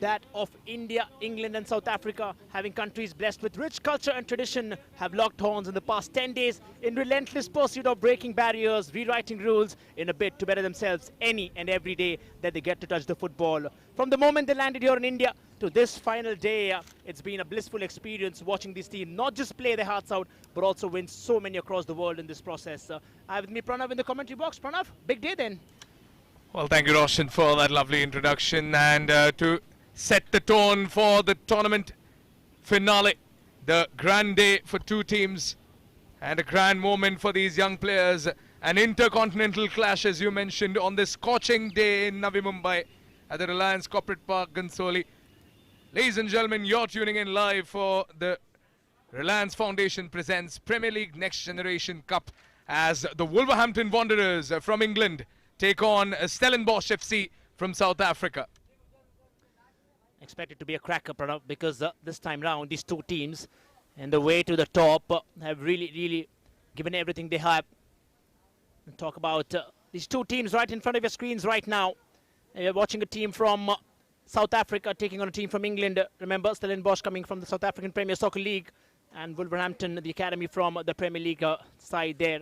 That of India, England and South Africa, having countries blessed with rich culture and tradition, have locked horns in the past 10 days in relentless pursuit of breaking barriers, rewriting rules in a bid to better themselves any and every day that they get to touch the football. From the moment they landed here in India to this final day, it's been a blissful experience watching this team not just play their hearts out, but also win so many across the world in this process. I have with me Pranav in the commentary box. Pranav, big day then. Well, thank you, Roshan, for that lovely introduction, and to set the tone for the tournament finale. The grand day for two teams and a grand moment for these young players. An intercontinental clash, as you mentioned, on this scorching day in Navi Mumbai at the Reliance Corporate Park, Gansoli. Ladies and gentlemen, you're tuning in live for the Reliance Foundation presents Premier League Next Generation Cup as the Wolverhampton Wanderers from England take on Stellenbosch FC from South Africa. Expected to be a cracker, Pranav, because this time round these two teams and the way to the top have really given everything they have. And talk about these two teams right in front of your screens right now. You're watching a team from South Africa taking on a team from England. Remember, Stellenbosch coming from the South African Premier Soccer League and Wolverhampton, the academy from the Premier League side there.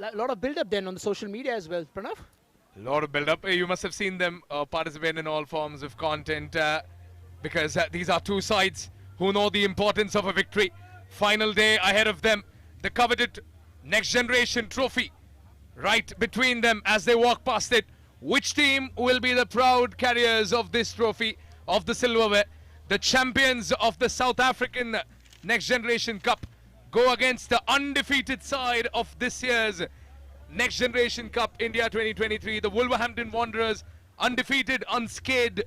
A lot of build-up then on the social media as well, Pranav. A lot of build-up. You must have seen them participate in all forms of content because these are two sides who know the importance of a victory. Final day ahead of them. The coveted Next Generation trophy right between them as they walk past it. Which team will be the proud carriers of this trophy, of the silverware? The champions of the South African Next Generation Cup go against the undefeated side of this year's Next Generation Cup India 2023. The Wolverhampton Wanderers undefeated, unscathed,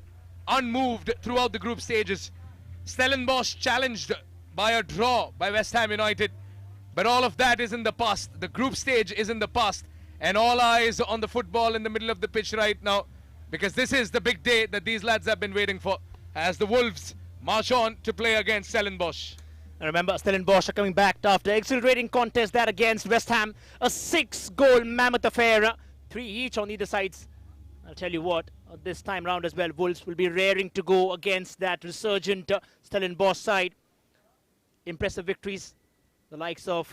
unmoved throughout the group stages. Stellenbosch challenged by a draw by West Ham United. But all of that is in the past. The group stage is in the past. And all eyes on the football in the middle of the pitch right now, because this is the big day that these lads have been waiting for as the Wolves march on to play against Stellenbosch. And remember, Stellenbosch are coming back after exhilarating contest there against West Ham. A 6-goal mammoth affair. 3 each on either sides. I'll tell you what, this time round as well, Wolves will be raring to go against that resurgent Stellenbosch side. Impressive victories. The likes of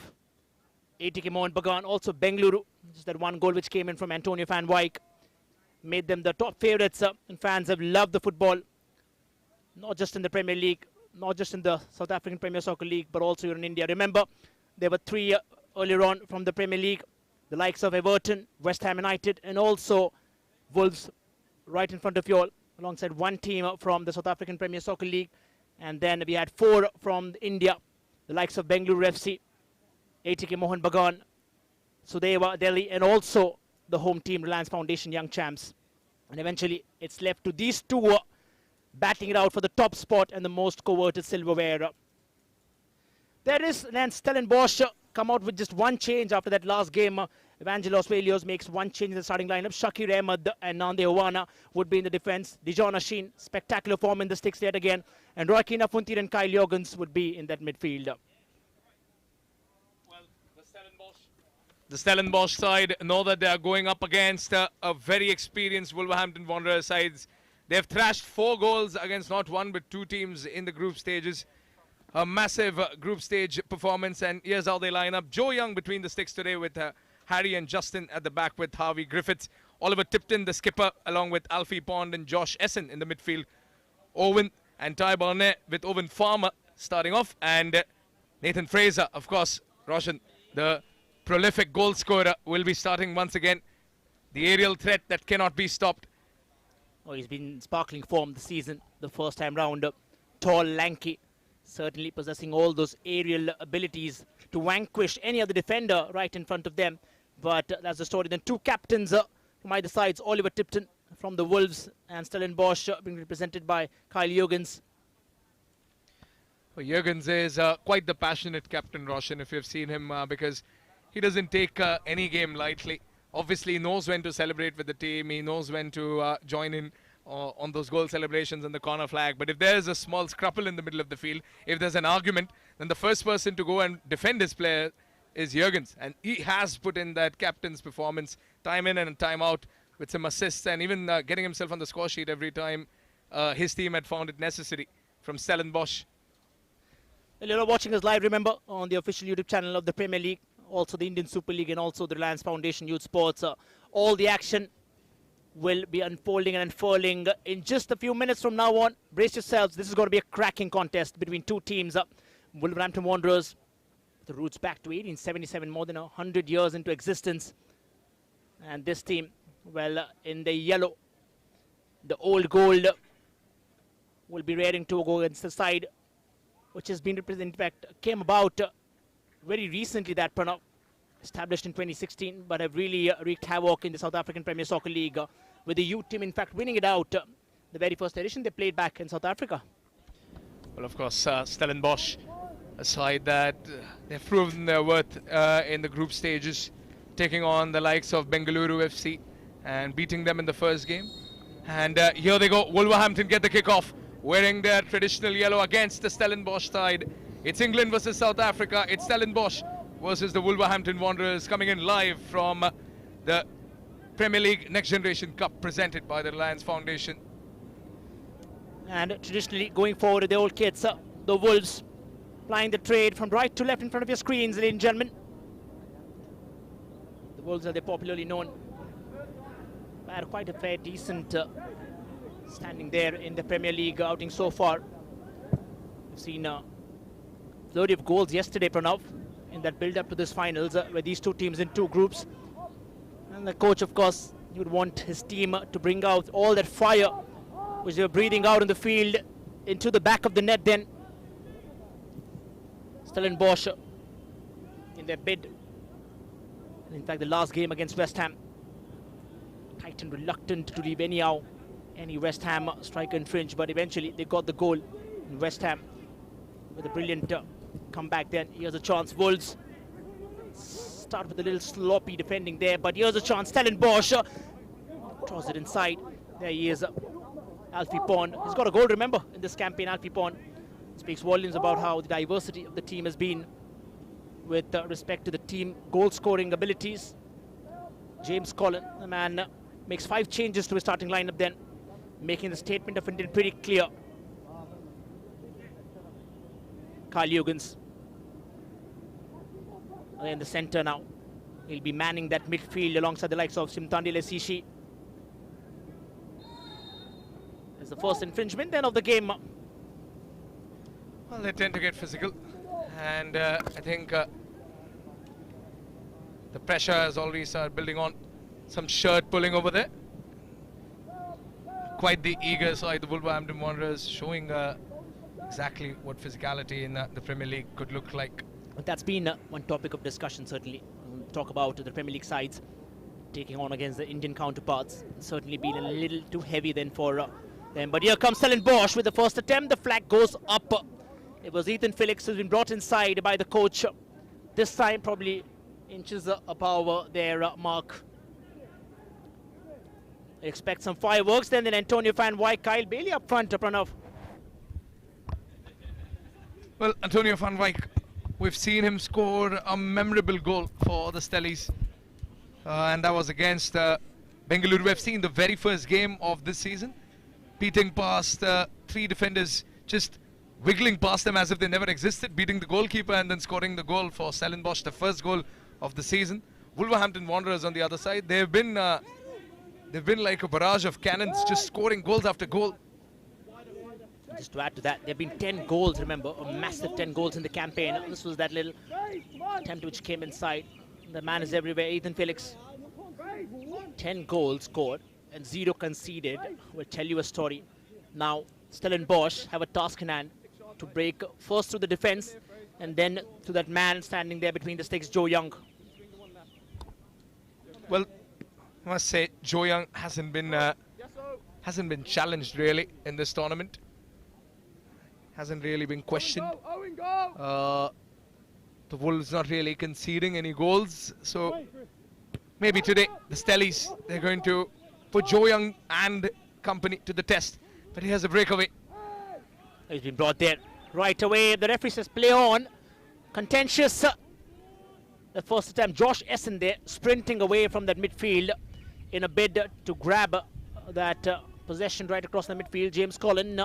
ATK Mohun Bagan, also Bengaluru. Just that one goal which came in from Antonio van Wyk made them the top favourites. And fans have loved the football. Not just in the Premier League, not just in the South African Premier Soccer League, but also here in India. Remember, there were 3 earlier on from the Premier League. The likes of Everton, West Ham United, and also Wolves right in front of you all, alongside 1 team from the South African Premier Soccer League. And then we had 4 from India, the likes of Bengaluru FC, ATK Mohun Bagan, Sudeva Delhi, and also the home team, Reliance Foundation Young Champs. And eventually, it's left to these 2 battling it out for the top spot and the most coveted silverware. There is then Stellenbosch come out with just 1 change after that last game Evangelos Velios makes one change in the starting lineup. Shakir Ahmed and Nande Owana would be in the defense. Dijon Ashin, spectacular form in the sticks yet again. And Rocky Nafuntir and Kyle Jorgens would be in that midfield. The Stellenbosch side know that they are going up against a very experienced Wolverhampton Wanderers sides. They have thrashed 4 goals against not one but 2 teams in the group stages. A massive group stage performance, and here's how they line up. Joe Young between the sticks today with Harry and Justin at the back with Harvey Griffiths. Oliver Tipton, the skipper, along with Alfie Pond and Josh Essen in the midfield. Owen and Ty Barnett with Owen Farmer starting off, and Nathan Fraser, of course, Roshan, the prolific goal scorer, will be starting once again. The aerial threat that cannot be stopped. Oh, he's been in sparkling form this season, the first time round. Tall, lanky, certainly possessing all those aerial abilities to vanquish any other defender right in front of them. But that's the story. Then 2 captains from either sides. Oliver Tipton from the Wolves and Stellenbosch being represented by Kyle Jorgens. Well, Jorgens is quite the passionate captain, Roshan, if you've seen him, because he doesn't take any game lightly. Obviously, he knows when to celebrate with the team. He knows when to join in on those goal celebrations and the corner flag. But if there's a small scruffle in the middle of the field, if there's an argument, then the first person to go and defend his player is Jorgens. And he has put in that captain's performance time in and time out with some assists and even getting himself on the score sheet every time his team had found it necessary from Stellenbosch. Well, you're watching us live, remember, on the official YouTube channel of the Premier League, also the Indian Super League and also the Reliance Foundation Youth Sports. All the action will be unfolding and unfurling in just a few minutes from now on. Brace yourselves. This is going to be a cracking contest between 2 teams. Wolverhampton Wanderers, the roots back to 1877, more than 100 years into existence. And this team, well, in the yellow, the old gold, will be raring to go against the side which has been represented, in fact, came about very recently, that Pranav, established in 2016, but have really wreaked havoc in the South African Premier Soccer League, with the youth team, in fact, winning it out. The very first edition they played back in South Africa. Well, of course, Stellenbosch, a side that they've proven their worth in the group stages, taking on the likes of Bengaluru FC and beating them in the first game. And here they go. Wolverhampton get the kickoff, wearing their traditional yellow against the Stellenbosch side. It's England versus South Africa. It's Stellenbosch versus the Wolverhampton Wanderers, coming in live from the Premier League Next Generation Cup presented by the Reliance Foundation. And traditionally going forward with the old kids, the Wolves plying the trade from right to left in front of your screens, ladies and gentlemen. The Wolves, are they popularly known, had quite a fair, decent standing there in the Premier League outing so far. We've seen a flurry of goals yesterday, Pranav, in that build-up to this finals, where these 2 teams in 2 groups. And the coach, of course, he would want his team to bring out all that fire which they were breathing out in the field into the back of the net. Then Stellenbosch in their bid, and in fact the last game against West Ham, tight and reluctant to leave any West Ham striker infringe, but eventually they got the goal in West Ham with a brilliant comeback. Then here's a chance. Wolves start with a little sloppy defending there, but here's a chance. Stellenbosch draws it inside. There he is, Alfie Pond. He's got a goal, remember, in this campaign. Alfie Pond speaks volumes about how the diversity of the team has been with respect to the team goal-scoring abilities. James Collin, the man, makes 5 changes to his starting lineup then, making the statement of intent pretty clear. Kyle Jorgens in the center now. He'll be manning that midfield alongside the likes of Simtandi Lesishi. As the first infringement then of the game. Well, they tend to get physical, and I think the pressure has already started building on. Some shirt pulling over there. Quite the eager side, the Wolverhampton Wanderers, showing exactly what physicality in the Premier League could look like. That's been one topic of discussion, certainly. We'll talk about the Premier League sides taking on against the Indian counterparts. It's certainly been a little too heavy then for them. But here comes Stellenbosch with the first attempt. The flag goes up. It was Ethan Felix who's been brought inside by the coach. This time probably inches above their mark. Expect some fireworks then Antonio Van Wyk, Kyle Bailey up front, Pranav. Well, Antonio Van Wyk, we've seen him score a memorable goal for the Stellies. And that was against Bengaluru FC in the very first game of this season. Beating past 3 defenders, just wiggling past them as if they never existed, beating the goalkeeper and then scoring the goal for Stellenbosch, the first goal of the season. Wolverhampton Wanderers on the other side, they've been like a barrage of cannons, just scoring goals after goal. Just to add to that, there have been 10 goals, remember, a massive 10 goals in the campaign. This was that little attempt which came inside. The man is everywhere, Ethan Felix. 10 goals scored and 0 conceded will tell you a story. Now, Stellenbosch have a task in hand to break first through the defense and then to that man standing there between the sticks, Joe Young. Well, I must say, Joe Young hasn't been challenged really in this tournament. Hasn't really been questioned. The Wolves not really conceding any goals, so maybe today the Stellies, they're going to put Joe Young and company to the test. But he has a breakaway. He's been brought there right away. The referee says play on. Contentious. The first attempt, Josh Essen there sprinting away from that midfield in a bid to grab that possession right across the midfield. James Collin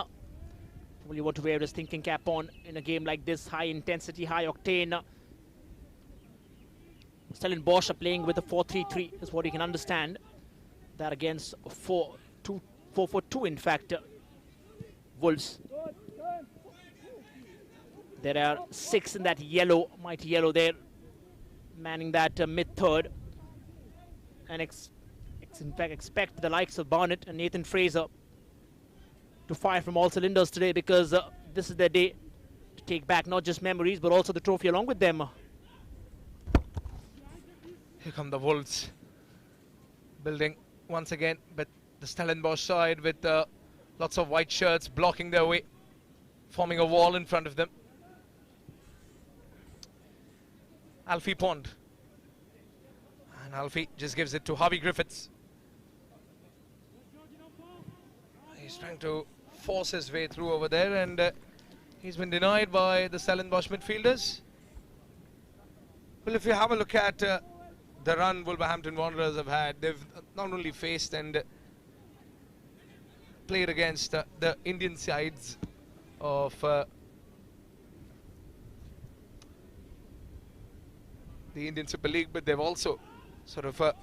probably want to wear his thinking cap on in a game like this. High intensity, high octane. Stellenbosch are playing with a 4-3-3 is what you can understand. That against 4-4-2 in fact. Wolves. There are 6 in that yellow, mighty yellow there, manning that mid-third. And in fact expect the likes of Barnett and Nathan Fraser to fire from all cylinders today, because this is their day to take back not just memories but also the trophy along with them. Here come the Wolves, building once again, but the Stellenbosch side with lots of white shirts blocking their way, forming a wall in front of them. Alfie Pond, and Alfie just gives it to Harvey Griffiths. He's trying to force his way through over there, and he's been denied by the Stellenbosch midfielders. Well, if you have a look at the run Wolverhampton Wanderers have had, they've not only faced and played against the Indian sides of the Indian Super League, but they've also sort of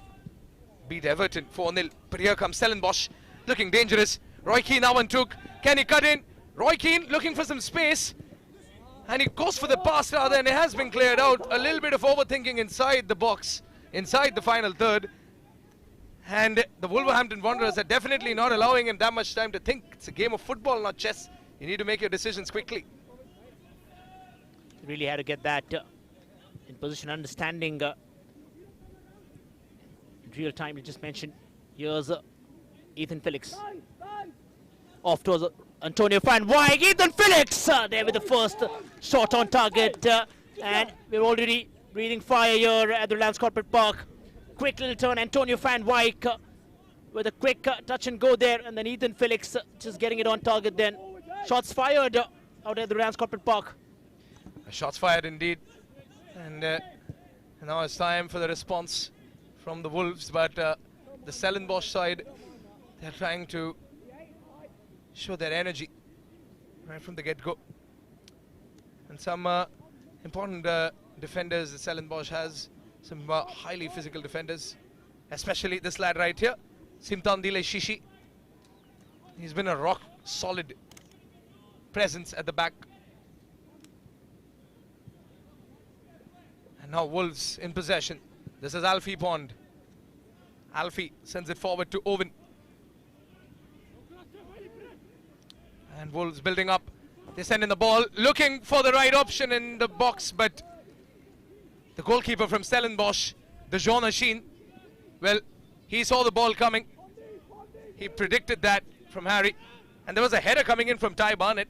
beat Everton 4-0. But here comes Stellenbosch, looking dangerous. Roy Keane now took. Can he cut in? Roy Keane looking for some space, and he goes for the pass rather, and it has been cleared out. A little bit of overthinking inside the box, inside the final third, and the Wolverhampton Wanderers are definitely not allowing him that much time to think. It's a game of football, not chess. You need to make your decisions quickly. Really had to get that in position, understanding in real time. You just mentioned, here's Ethan Felix. Off towards Antonio Van Wyk. Ethan Felix there with the first shot on target, and we're already breathing fire here at the Reliance Corporate Park. Quick little turn, Antonio Van Wyk with a quick touch and go there, and then Ethan Felix just getting it on target then. Shots fired out at the Reliance Corporate Park. Shots fired indeed, and now it's time for the response from the Wolves, but the Stellenbosch side, they're trying to show their energy right from the get-go. And some important defenders the Stellenbosch has, some highly physical defenders, especially this lad right here, Simtandile Shishi. He's been a rock-solid presence at the back. And now Wolves in possession. This is Alfie Pond. Alfie sends it forward to Owen. And Wolves building up. They send in the ball, looking for the right option in the box, but the goalkeeper from Stellenbosch, the Jean Achine, well, he saw the ball coming. He predicted that from Harry. And there was a header coming in from Ty Barnett.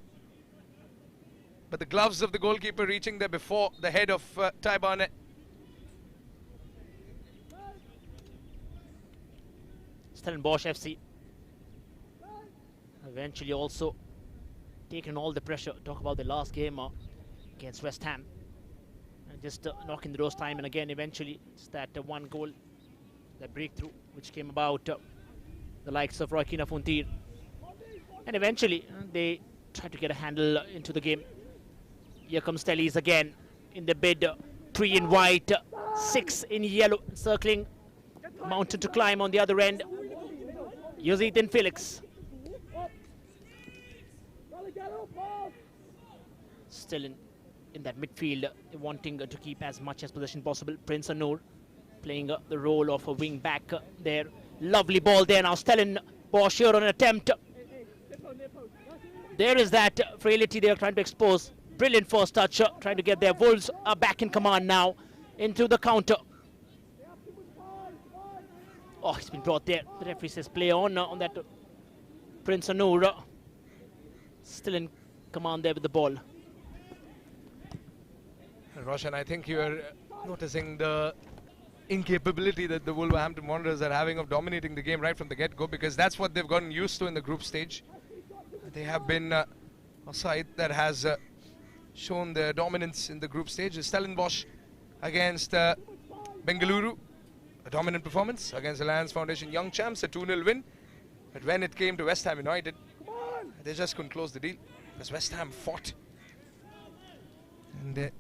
But the gloves of the goalkeeper reaching there before the head of Ty Barnett. Stellenbosch FC eventually also taking all the pressure. Talk about the last game against West Ham. And just knocking the doors time and again eventually it's that one goal, that breakthrough which came about the likes of Roykina Funtir. And eventually they tried to get a handle into the game. Here comes Stellies again in the bid. 3 in white, 6 in yellow, circling mountain to climb on the other end. Here's Ethan Felix. Still in that midfield, wanting to keep as much as possession possible. Prince Anur playing the role of a wing back there. Lovely ball there now. Stellenbosch here on an attempt. There is that frailty they are trying to expose. Brilliant first touch, trying to get their Wolves are back in command now into the counter. Oh, it's been brought there. The referee says play on that Prince Anur. Still in command there with the ball. Roshan, I think you are noticing the incapability that the Wolverhampton Wanderers are having of dominating the game right from the get-go, because that's what they've gotten used to in the group stage. They have been a side that has shown their dominance in the group stage. Stellenbosch against Bengaluru, a dominant performance against Reliance Foundation Young Champs, a 2-0 win. But when it came to West Ham United, they just couldn't close the deal because West Ham fought. And they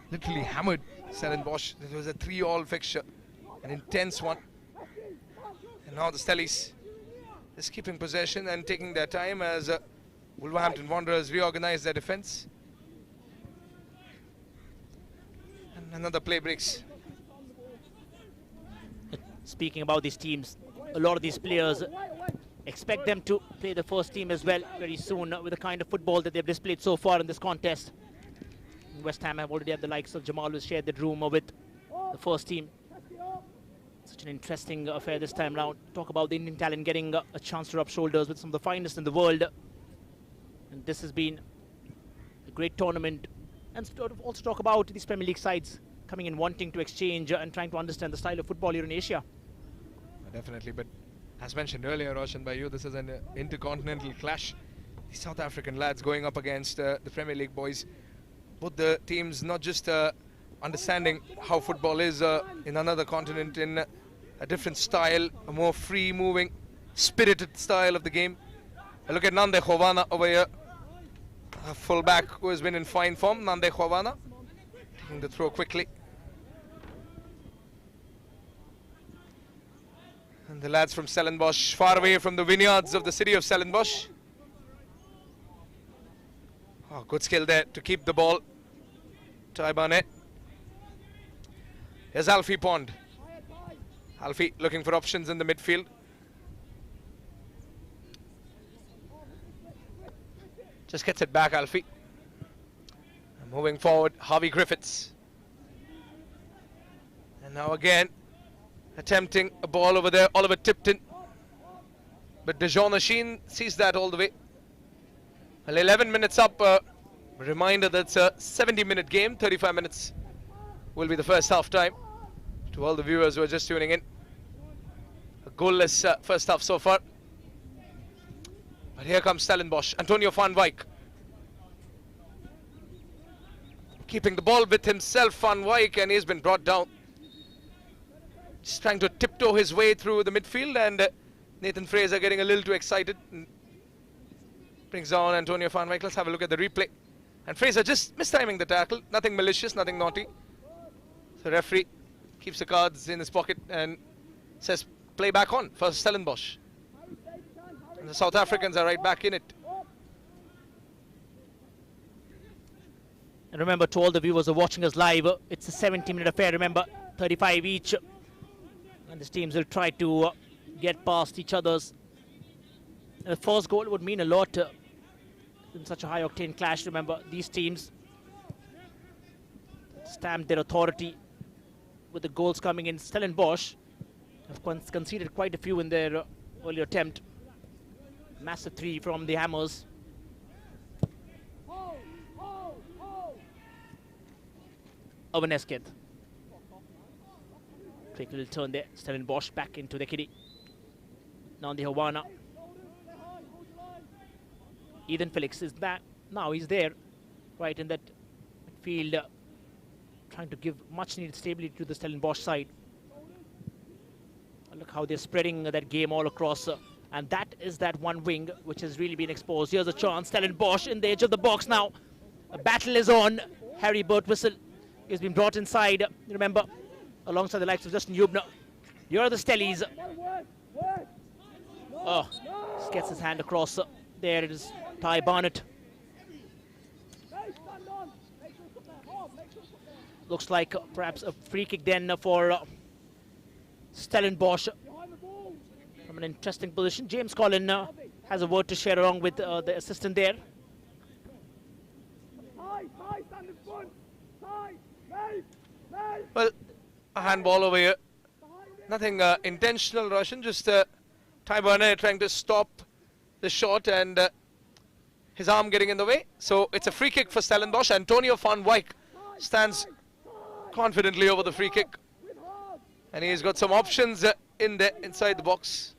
literally hammered Stellenbosch. It was a 3-all fixture, an intense one. And now the Stellies is keeping possession and taking their time as Wolverhampton Wanderers reorganize their defense. And another play breaks. Speaking about these teams, a lot of these players expect them to play the first team as well very soon with the kind of football that they've displayed so far in this contest. West Ham have already had the likes of Jamal who shared that room with the first team. Such an interesting affair this time round. Talk about the Indian talent getting a chance to rub shoulders with some of the finest in the world. And this has been a great tournament. And also talk about these Premier League sides coming in wanting to exchange and trying to understand the style of football here in Asia. Definitely, but as mentioned earlier, Roshan, by you, this is an intercontinental clash. The South African lads going up against the Premier League boys. Both the teams not just understanding how football is in another continent, in a different style, a more free-moving, spirited style of the game. Look at Nande Khovana over here, a fullback who has been in fine form. Nande Khovana taking the throw quickly. And the lads from Stellenbosch, far away from the vineyards of the city of Stellenbosch. Oh, good skill there to keep the ball. Ty Barnett. Here's Alfie Pond. Alfie looking for options in the midfield. Just gets it back, Alfie. And moving forward, Harvey Griffiths. And now again, attempting a ball over there, Oliver Tipton. But Dejon Asheen sees that all the way. Well, 11 minutes up. Reminder that's a 70-minute game. 35 minutes will be the first half time. To all the viewers who are just tuning in, a goalless first half so far. But here comes Stellenbosch. Antonio van Wyk. Keeping the ball with himself, Van Wyk, and he's been brought down. Just trying to tiptoe his way through the midfield, and Nathan Fraser getting a little too excited. Brings on Antonio van Wyk. Let's have a look at the replay. And Fraser just mistiming the tackle. Nothing malicious, nothing naughty. So referee keeps the cards in his pocket and says play back on for Stellenbosch. And the South Africans are right back in it. And remember, to all the viewers who are watching us live, it's a 70-minute affair. Remember, 35 each. And these teams will try to get past each other's. And the first goal would mean a lot in such a high-octane clash. Remember, these teams stamped their authority with the goals coming in. Stellenbosch have conceded quite a few in their earlier attempt. Massive 3 from the Hammers. Owen Quick little turn there. Stellenbosch back into the kitty. Now on the Havana. Ethan Felix is back. Now he's there, right in that field, trying to give much needed stability to the Stellenbosch side. Look how they're spreading that game all across. And that is that one wing which has really been exposed. Here's a chance. Stellenbosch in the edge of the box now. A battle is on. Harry Birtwhistle has been brought inside. Remember, alongside the likes of Justin Hubner. Here are the Stellies. Oh, just gets his hand across. There it is. Ty Barnett. Looks like perhaps a free kick then for Stellenbosch. From an interesting position. James Collin has a word to share along with the assistant there. Well, a handball over here. Nothing intentional, Russian. Just Ty Barnett trying to stop the shot and his arm getting in the way. So it's a free kick for Stellenbosch. Antonio van Wyk stands confidently over the free kick. And he's got some options in there inside the box.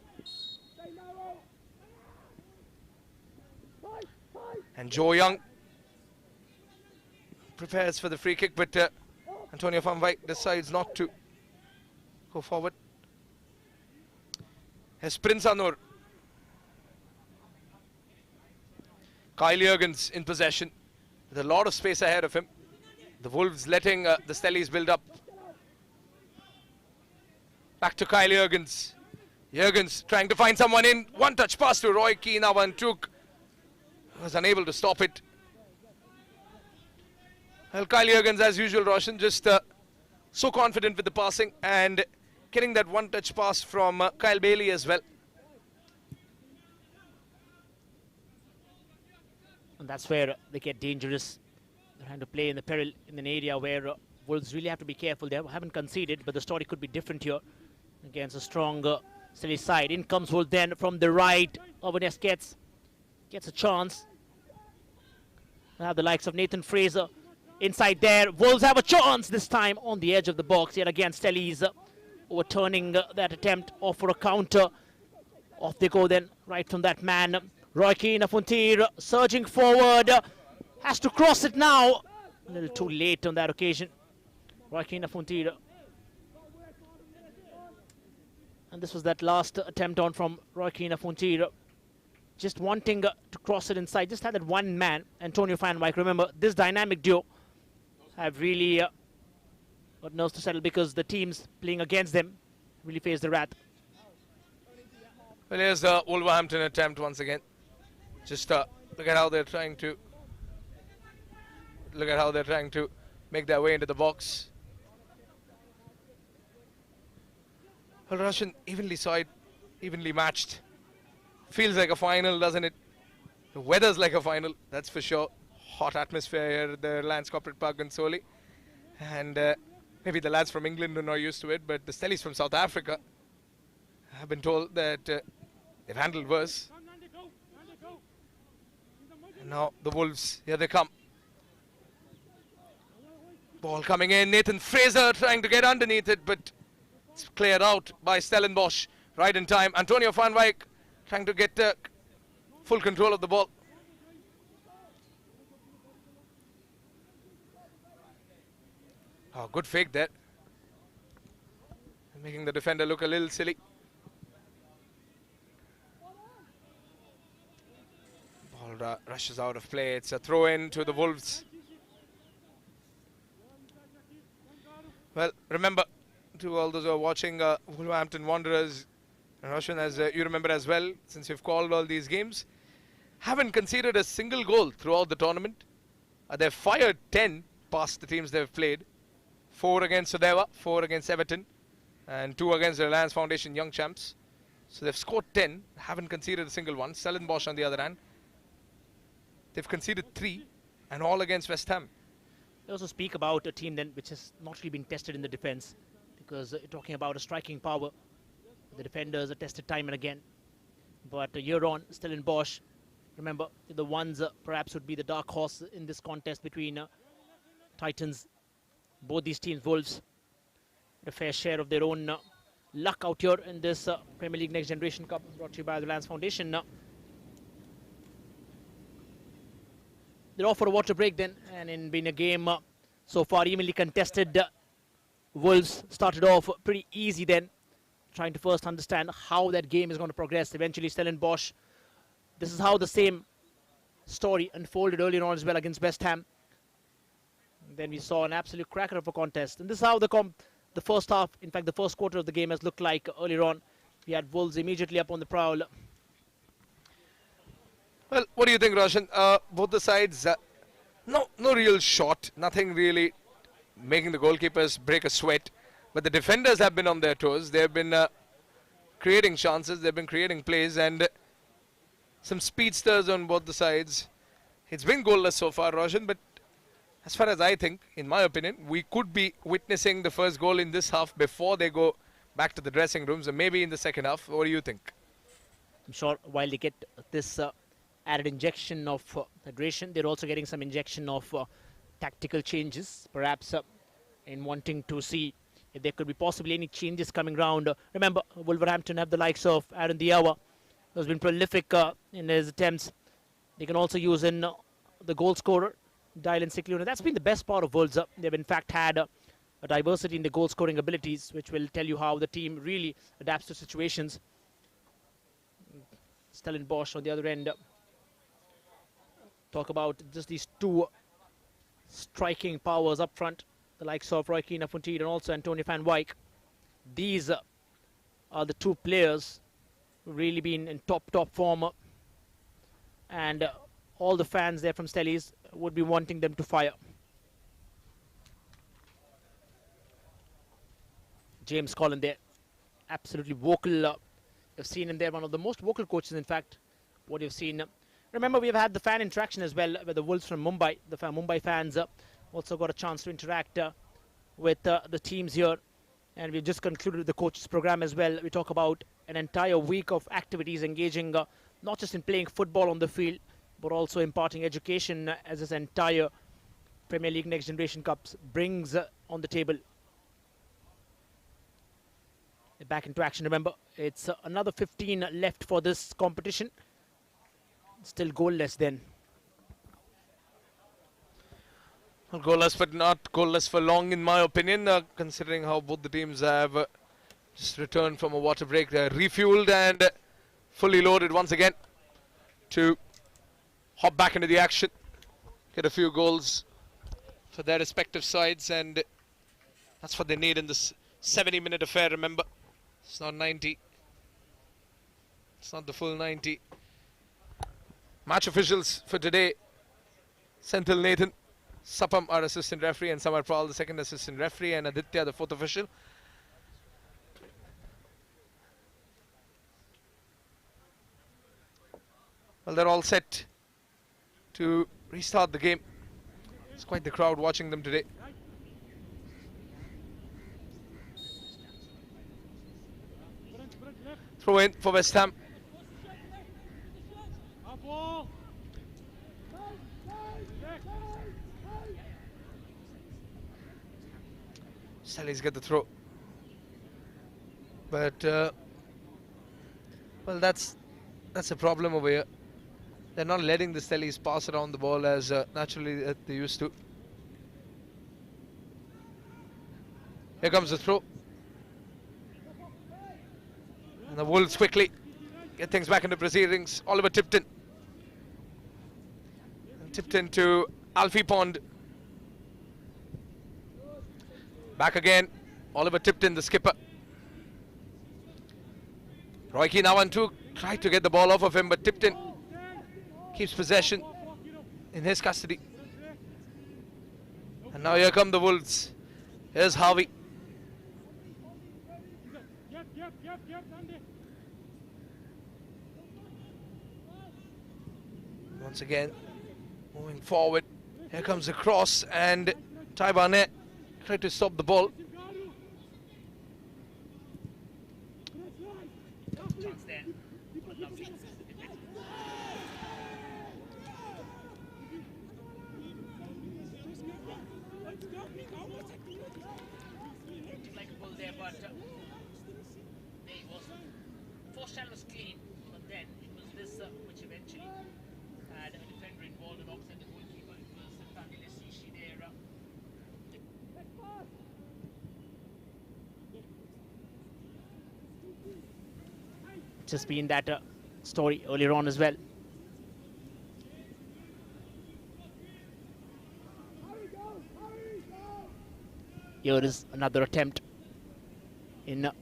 And Joe Young prepares for the free kick, but Antonio van Wyk decides not to go forward. Here's Prince Anur. Kyle Jurgens in possession with a lot of space ahead of him. The Wolves letting the Stellies build up. Back to Kyle Jurgens. Jurgens trying to find someone in. One touch pass to Roy Keane. Avantuk was unable to stop it. Well, Kyle Jurgens, as usual, Roshan, just so confident with the passing and getting that one touch pass from Kyle Bailey as well. And that's where they get dangerous. They're trying to play in the peril in an area where Wolves really have to be careful. They haven't conceded, but the story could be different here against a stronger Stellies side. In comes Wolves then from the right. Overness gets a chance. Now the likes of Nathan Fraser inside there. Wolves have a chance this time on the edge of the box. Yet again, Stellies overturning that attempt off for a counter. Off they go then, right from that man. Roy Keane, Afontir surging forward. Has to cross it now. A little too late on that occasion. Roy Keane, Afontir. And this was that last attempt on from Roy Keane, Afontir. Just wanting to cross it inside. Just had that one man, Antonio van Wyk. Remember, this dynamic duo have really got nerves to settle because the teams playing against them really face the wrath. Well, here's the Wolverhampton attempt once again. Just look at how they're trying to make their way into the box. Well, Russian evenly matched. Feels like a final, doesn't it? The weather's like a final, that's for sure. Hot atmosphere here at the Reliance Corporate Park in Soli. And maybe the lads from England are not used to it, but the Stellies from South Africa have been told that they've handled worse. And now the Wolves, here they come. Ball coming in, Nathan Fraser trying to get underneath it, but it's cleared out by Stellenbosch right in time. Antonio van Wyk trying to get full control of the ball. Oh, good fake there. Making the defender look a little silly. Ball rushes out of play. It's a throw in to the Wolves. Well, remember, to all those who are watching Wolverhampton Wanderers, and Roshan, as you remember as well, since you've called all these games, haven't conceded a single goal throughout the tournament. They've fired 10 past the teams they've played. 4 against Sodewa, 4 against Everton, and 2 against the Reliance Foundation Young Champs. So they've scored 10, haven't conceded a single one. Stellenbosch on the other hand, they've conceded 3, and all against West Ham. They also speak about a team then which has not really been tested in the defence, because you're talking about a striking power. The defenders are tested time and again. But a year on, Stellenbosch, remember, the ones perhaps would be the dark horse in this contest between Titans. Both these teams, Wolves, a fair share of their own luck out here in this Premier League Next Generation Cup, brought to you by the Reliance Foundation. They're off for a water break then, and in being a game so far evenly contested, Wolves started off pretty easy then, trying to first understand how that game is going to progress. Eventually Stellenbosch, this is how the same story unfolded earlier on as well against West Ham. Then we saw an absolute cracker of a contest, and this is how the first half, in fact the first quarter of the game, has looked like earlier on. We had Wolves immediately up on the prowl. Well, what do you think, Roshan? Both the sides, no real shot, nothing really making the goalkeepers break a sweat. But the defenders have been on their toes. They've been creating chances, they've been creating plays, and some speedsters on both the sides. It's been goalless so far, Roshan, but as far as I think, in my opinion, we could be witnessing the first goal in this half before they go back to the dressing rooms, or maybe in the second half. What do you think? I'm sure while they get this added injection of hydration, they're also getting some injection of tactical changes, perhaps in wanting to see if there could be possibly any changes coming round. Remember, Wolverhampton have the likes of Aaron Diawa, who's been prolific in his attempts. They can also use in the goal scorer, Dylan Cicluna. That's been the best part of Wolves. They've in fact had a diversity in the goal scoring abilities, which will tell you how the team really adapts to situations. Stellenbosch on the other end. Talk about just these two striking powers up front, the likes of Roy Keane Fontaine and also Antonio van Wyk. These are the two players who've really been in top form, and all the fans there from Stellies would be wanting them to fire. James Collin there, absolutely vocal. You've seen him there, one of the most vocal coaches, in fact, what you've seen. Remember, we've had the fan interaction as well with the Wolves from Mumbai. The Mumbai fans also got a chance to interact with the teams here. And we've just concluded the coaches program as well. We talk about an entire week of activities engaging not just in playing football on the field, but also imparting education as this entire Premier League Next Generation Cups brings on the table. Back into action, remember, it's another 15 left for this competition. Still goalless then. Well, goalless, but not goalless for long, in my opinion, considering how both the teams have just returned from a water break. They're refueled and fully loaded once again to hop back into the action, get a few goals for their respective sides, and that's what they need in this 70-minute affair. Remember, it's not 90. It's not the full 90. Match officials for today: Senthil Nathan, Sapam, our assistant referee, and Samar Paul, the second assistant referee, and Aditya, the fourth official. Well, they're all set to restart the game. It's quite the crowd watching them today. Throw in for West Ham. Sally's got the throw, but well, that's a problem over here. They're not letting the Stellies pass around the ball as naturally they used to. Here comes the throw, and the Wolves quickly get things back into proceedings. Oliver Tipton, and Tipton to Alfie Pond. Back again, Oliver Tipton, the skipper. Roy Keane now on two, tried to get the ball off of him, but Tipton keeps possession in his custody. And now here come the Wolves. Here's Harvey. Once again, moving forward. Here comes the cross, and Ty Barnett tried to stop the ball. Chance there. Lovely. Like a pull there, but First channel was clean, but then it was this which eventually had a defender involved and opposite the goalkeeper. It was Shishi there. Just been that story earlier on as well. Here is another attempt in a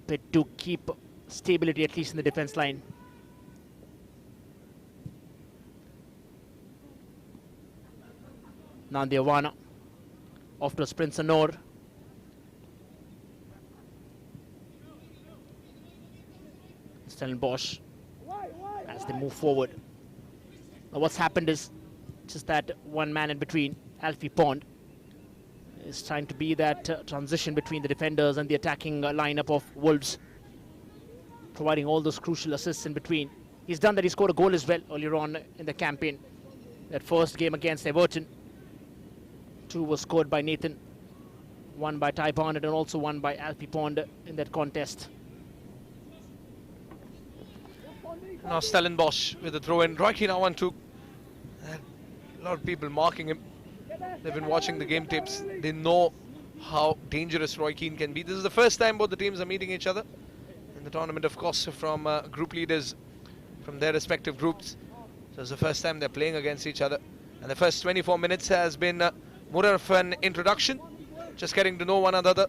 bit to keep stability at least in the defense line. Nandiawana off to Prince Anor. Stellenbosch as they move forward. Now what's happened is just that one man in between, Alfie Pond, is trying to be that transition between the defenders and the attacking lineup of Wolves, providing all those crucial assists in between. He's done that. He scored a goal as well earlier on in the campaign. That first game against Everton. 2 was scored by Nathan, 1 by Ty Barnett, and also 1 by Alfie Pond in that contest. Now Stellenbosch with the throw in. Roy Keane now 1-2. A lot of people marking him. They've been watching the game tapes. They know how dangerous Roy Keane can be. This is the first time both the teams are meeting each other in the tournament, of course, from group leaders from their respective groups. So it's the first time they're playing against each other. And the first 24 minutes has been more of an introduction, just getting to know one another,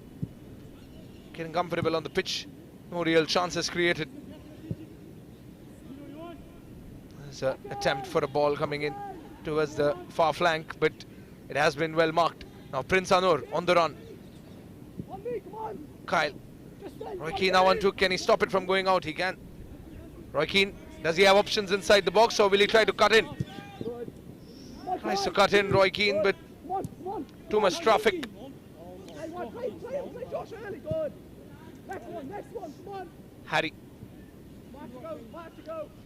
getting comfortable on the pitch. No real chances created. There's an attempt for a ball coming in towards the far flank, but it has been well marked. Now Prince Anor on the run. Kyle. Roy Keane now 1-2. Can he stop it from going out? He can. Roy Keane, does he have options inside the box, or will he try to cut in? Tries to cut in, Roy Keane, but too much traffic. Harry.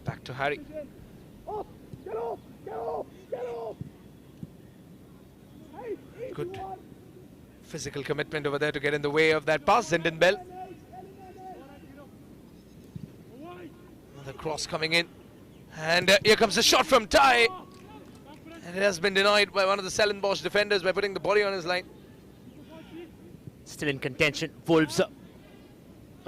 Back to Harry. Good physical commitment over there to get in the way of that pass. Zindan Bell. Another cross coming in. And here comes a shot from Ty. And it has been denied by one of the Stellenbosch defenders by putting the body on his line. Still in contention. Wolves are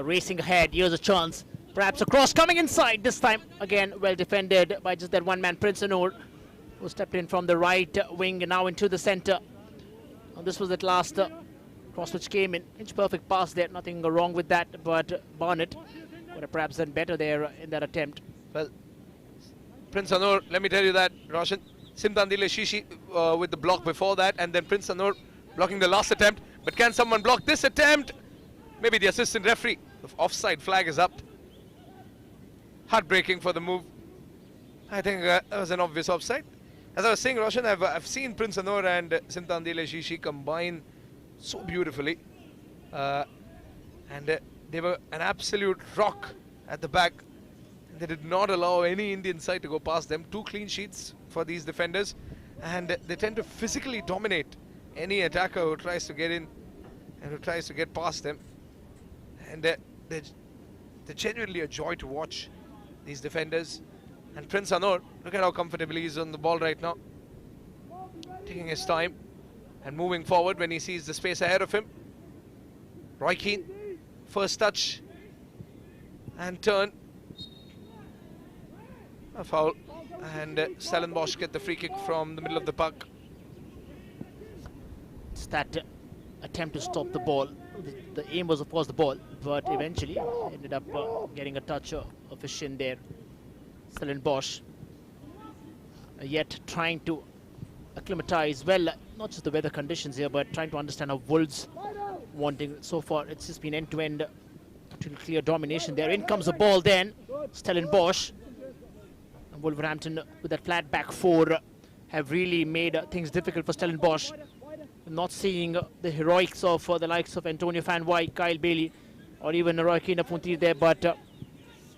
racing ahead. Here's a chance. Perhaps a cross coming inside this time. Again, well defended by just that one man, Prince Anor, who stepped in from the right wing and now into the center. And this was that last cross which came in. Inch perfect pass there. Nothing wrong with that. But Barnett would have perhaps done better there in that attempt. Well, Prince Anor, let me tell you that, Roshan. Simtandile Shishi with the block before that, and then Prince Anor blocking the last attempt. But can someone block this attempt? Maybe the assistant referee. The offside flag is up. Heartbreaking for the move. I think that was an obvious offside. As I was saying, Roshan, I've seen Prince Anor and Simtandile Shishi combine so beautifully. And they were an absolute rock at the back. They did not allow any Indian side to go past them. 2 clean sheets for these defenders. And they tend to physically dominate any attacker who tries to get in and who tries to get past them. And they're genuinely a joy to watch, these defenders. And Prince Anor, look at how comfortably he's on the ball right now. Taking his time and moving forward when he sees the space ahead of him. Roy Keane, first touch and turn. A foul, and Stellenbosch get the free kick from the middle of the park. It's that attempt to stop the ball. The aim was, of course, the ball, but eventually ended up getting a touch of his shin there. Stellenbosch yet trying to acclimatize, well, not just the weather conditions here, but trying to understand how Wolves wanting. So far, it's just been end-to-end, clear domination there. In comes the ball then, Stellenbosch. Wolverhampton with that flat back 4 have really made things difficult for Stellenbosch. Not seeing the heroics of the likes of Antonio Van Wyk, Kyle Bailey, or even Roy Keane there, but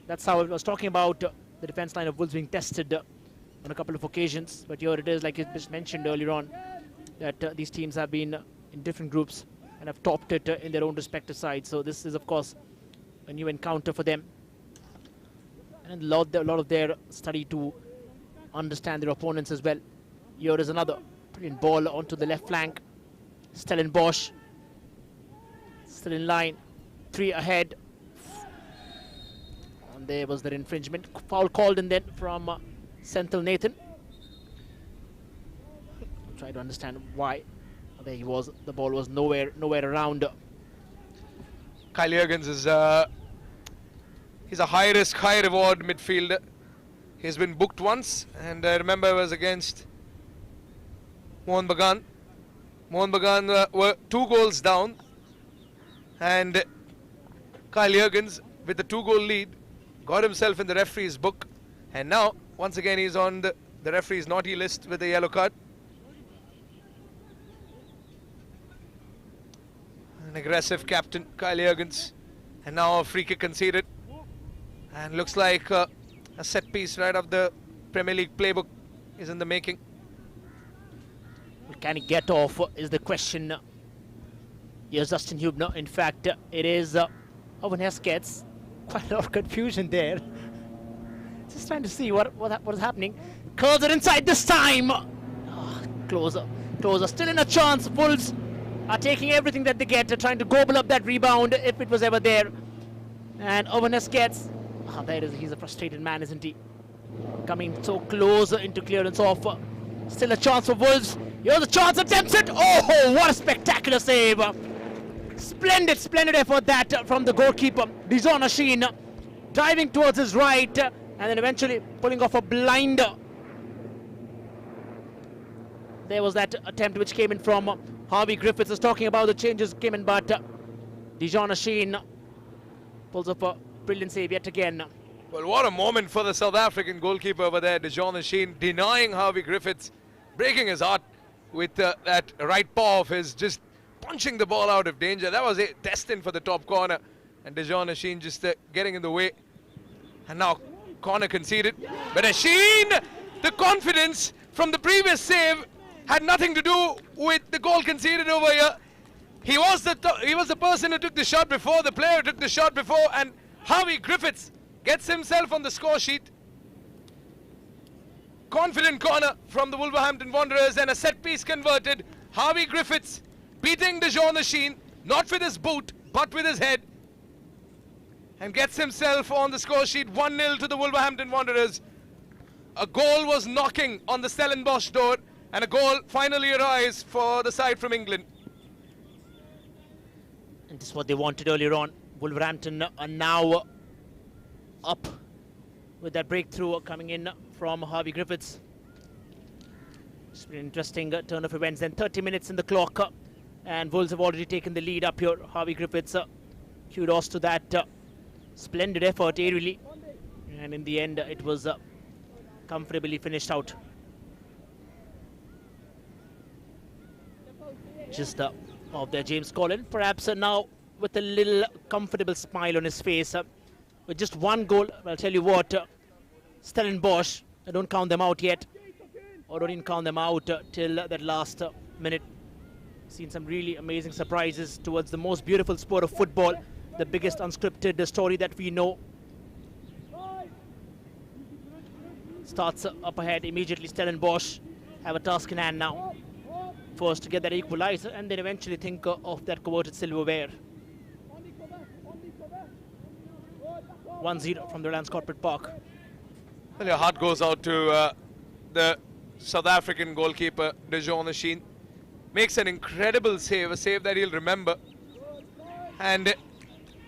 that's how I was talking about the defense line of Wolves being tested on a couple of occasions. But here it is, like you just mentioned earlier on, that these teams have been in different groups and have topped it in their own respective sides. So this is, of course, a new encounter for them. and a lot of their study to understand their opponents as well. Here is another brilliant ball onto the left flank. Stellenbosch still in line, 3 ahead. And there was their infringement. Foul called in then from Senthil Nathan. Try to understand why. There he was. The ball was nowhere around. Kyle Jurgens is he's a high risk, high reward midfielder. He's been booked once, and I remember it was against Mohan Bagan. Mohan Bagan were 2 goals down, and Kyle Jurgens, with the 2-goal lead, got himself in the referee's book, and now once again he's on the referee's naughty list with a yellow card. An aggressive captain, Kyle Jurgens, and now a free kick conceded, and looks like a set piece right off the Premier League playbook is in the making. Can he get off is the question. Here's Dustin Hubner. In fact, it is Owen Heskets. Quite a lot of confusion there. Just trying to see what is happening. Curls it inside this time. Oh, closer. Still in a chance. Wolves are taking everything that they get. They're trying to gobble up that rebound if it was ever there. And Owen Heskets. There is. He's a frustrated man, isn't he? Coming so close into clearance off. Still a chance for Wolves. Here's a chance, attempts it. Oh, what a spectacular save. Splendid effort that from the goalkeeper, Dijon Asheen, diving towards his right and then eventually pulling off a blinder. There was that attempt which came in from Harvey Griffiths. Is talking about the changes came in, but Dijon Asheen pulls off a brilliant save yet again. Well, what a moment for the South African goalkeeper over there, Dijon Asheen, denying Harvey Griffiths, breaking his heart with that right paw of his, just punching the ball out of danger. That was destined for the top corner, and Dijon Asheen just getting in the way. And now corner conceded, but Asheen, the confidence from the previous save had nothing to do with the goal conceded over here. He was the person who took the shot before, the player who took the shot before, and Harvey Griffiths gets himself on the score sheet. Confident corner from the Wolverhampton Wanderers and a set piece converted. Harvey Griffiths beating Dijon Asheen, not with his boot, but with his head. And gets himself on the score sheet, 1-0 to the Wolverhampton Wanderers. A goal was knocking on the Stellenbosch door, and a goal finally arrives for the side from England. And this is what they wanted earlier on. Wolverhampton are now up with that breakthrough coming in from Harvey Griffiths. It's been an interesting turn of events. Then 30 minutes in the clock, and Wolves have already taken the lead up here. Harvey Griffiths, kudos to that splendid effort aerially, and in the end it was comfortably finished out. Just off there, James Collin, perhaps now with a little comfortable smile on his face. With just 1 goal, I'll tell you what, Stellenbosch, I don't count them out yet, or don't even count them out till that last minute. Seen some really amazing surprises towards the most beautiful sport of football, the biggest unscripted story that we know. Starts up ahead immediately. Stellenbosch have a task in hand now. First to get that equalizer, and then eventually think of that coveted silverware. 1-0 from the Reliance Corporate Park. Well, your heart goes out to the South African goalkeeper, Dijon Asheen. Makes an incredible save, a save that he'll remember. And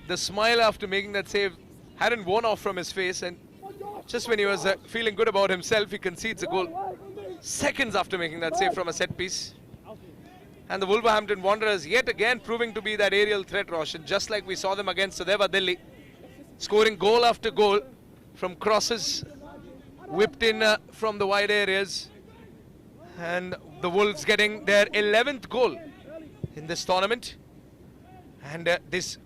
the smile after making that save hadn't worn off from his face, and just when he was feeling good about himself, he concedes a goal. Seconds after making that save from a set piece. And the Wolverhampton Wanderers yet again proving to be that aerial threat, Roshan, just like we saw them against Sudhaiva Delhi. Scoring goal after goal from crosses, whipped in from the wide areas. And the Wolves getting their 11th goal in this tournament. And this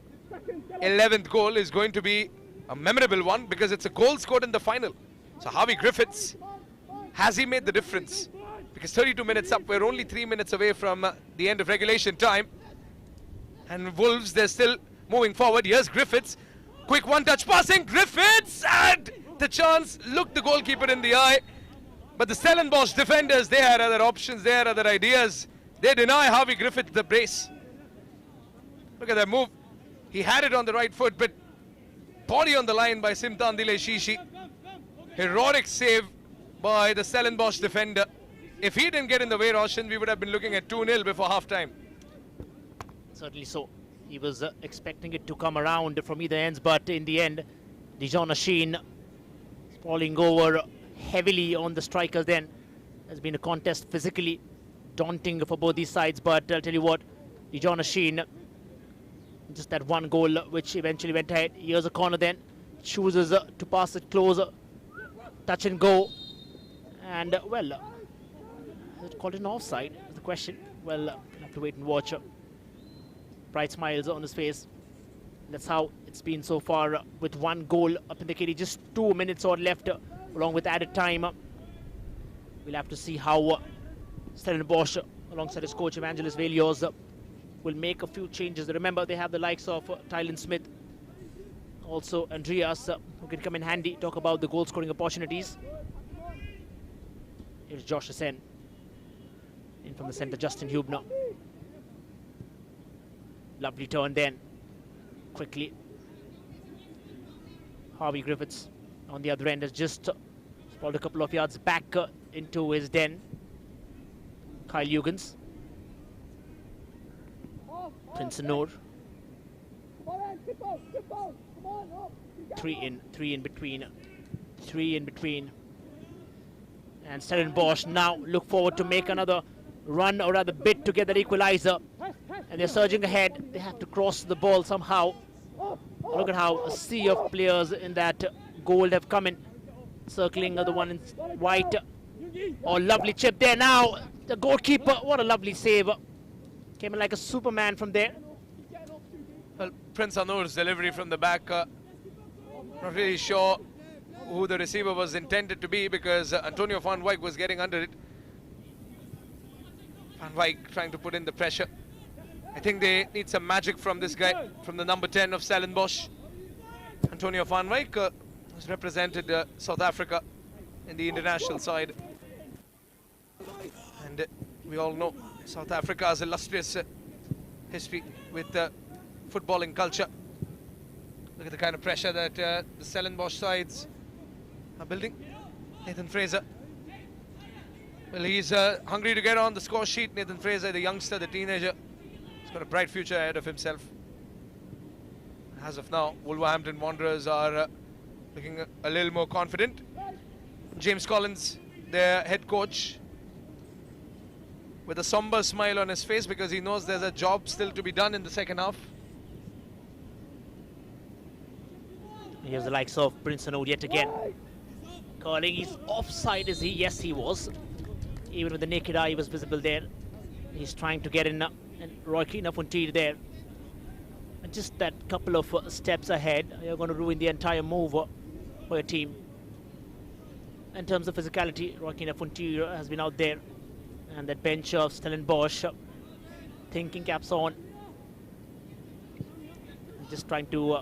11th goal is going to be a memorable one because it's a goal scored in the final. So Harvey Griffiths, has he made the difference? Because 32 minutes up, we're only 3 minutes away from the end of regulation time. And Wolves, they're still moving forward. Here's Griffiths. Quick one-touch passing. Griffiths! And the chance, looked the goalkeeper in the eye, but the Stellenbosch defenders, they had other options, they had other ideas. They deny Harvey Griffith the brace. Look at that move. He had it on the right foot, but body on the line by Simtandile Shishi. Heroic save by the Stellenbosch defender. If he didn't get in the way, Roshan, we would have been looking at 2-0 before half-time. Certainly so. He was expecting it to come around from either ends, but in the end, Dijon Sheen falling over heavily on the strikers then. Has been a contest physically daunting for both these sides, but I'll tell you what, Dijon Sheen, just that one goal which eventually went ahead. Here's a corner then, chooses to pass it closer, touch and go, and well, is it called an offside is the question. Well, we'll have to wait and watch. Bright smiles on his face. That's how it's been so far with one goal up in the kitty. Just 2 minutes or left along with added time. We'll have to see how Stellenbosch alongside his coach Evangelos Velios will make a few changes. Remember, they have the likes of Tylen Smith, also Andreas, who can come in handy. Talk about the goal scoring opportunities. Here's Josh Asen in from the center, Justin Hubner. Lovely turn then, quickly. Harvey Griffiths on the other end has just sprawled a couple of yards back into his den. Kyle Hugans. Prince Noor. 3 in between. And Stellenbosch now look forward to make another run, or rather bid to get that equalizer. And they're surging ahead. They have to cross the ball somehow. Look at how a sea of players in that goal have come in, circling the one in white. Oh, lovely chip there now. The goalkeeper, what a lovely save. Came in like a Superman from there. Well, Prince Anuar's delivery from the back, not really sure who the receiver was intended to be, because Antonio van Wyk was getting under it. Van Wyk trying to put in the pressure. I think they need some magic from this guy, from the number 10 of Stellenbosch. Antonio van Wyk has represented South Africa in the international side. And we all know South Africa's illustrious history with footballing culture. Look at the kind of pressure that the Stellenbosch sides are building. Nathan Fraser. Well, he's hungry to get on the score sheet. Nathan Fraser, the youngster, the teenager. He's got a bright future ahead of himself. As of now, Wolverhampton Wanderers are looking a little more confident. James Collins, their head coach, with a somber smile on his face, because he knows there's a job still to be done in the second half. Here's the likes of Prince Anoud yet again. Calling, he's offside, is he? Yes, he was. Even with the naked eye, he was visible there. He's trying to get in, and Roy Keane there. And just that couple of steps ahead, you're going to ruin the entire move for your team. In terms of physicality, Roy Keane has been out there. And that bench of Stellenbosch, thinking caps on. Just trying to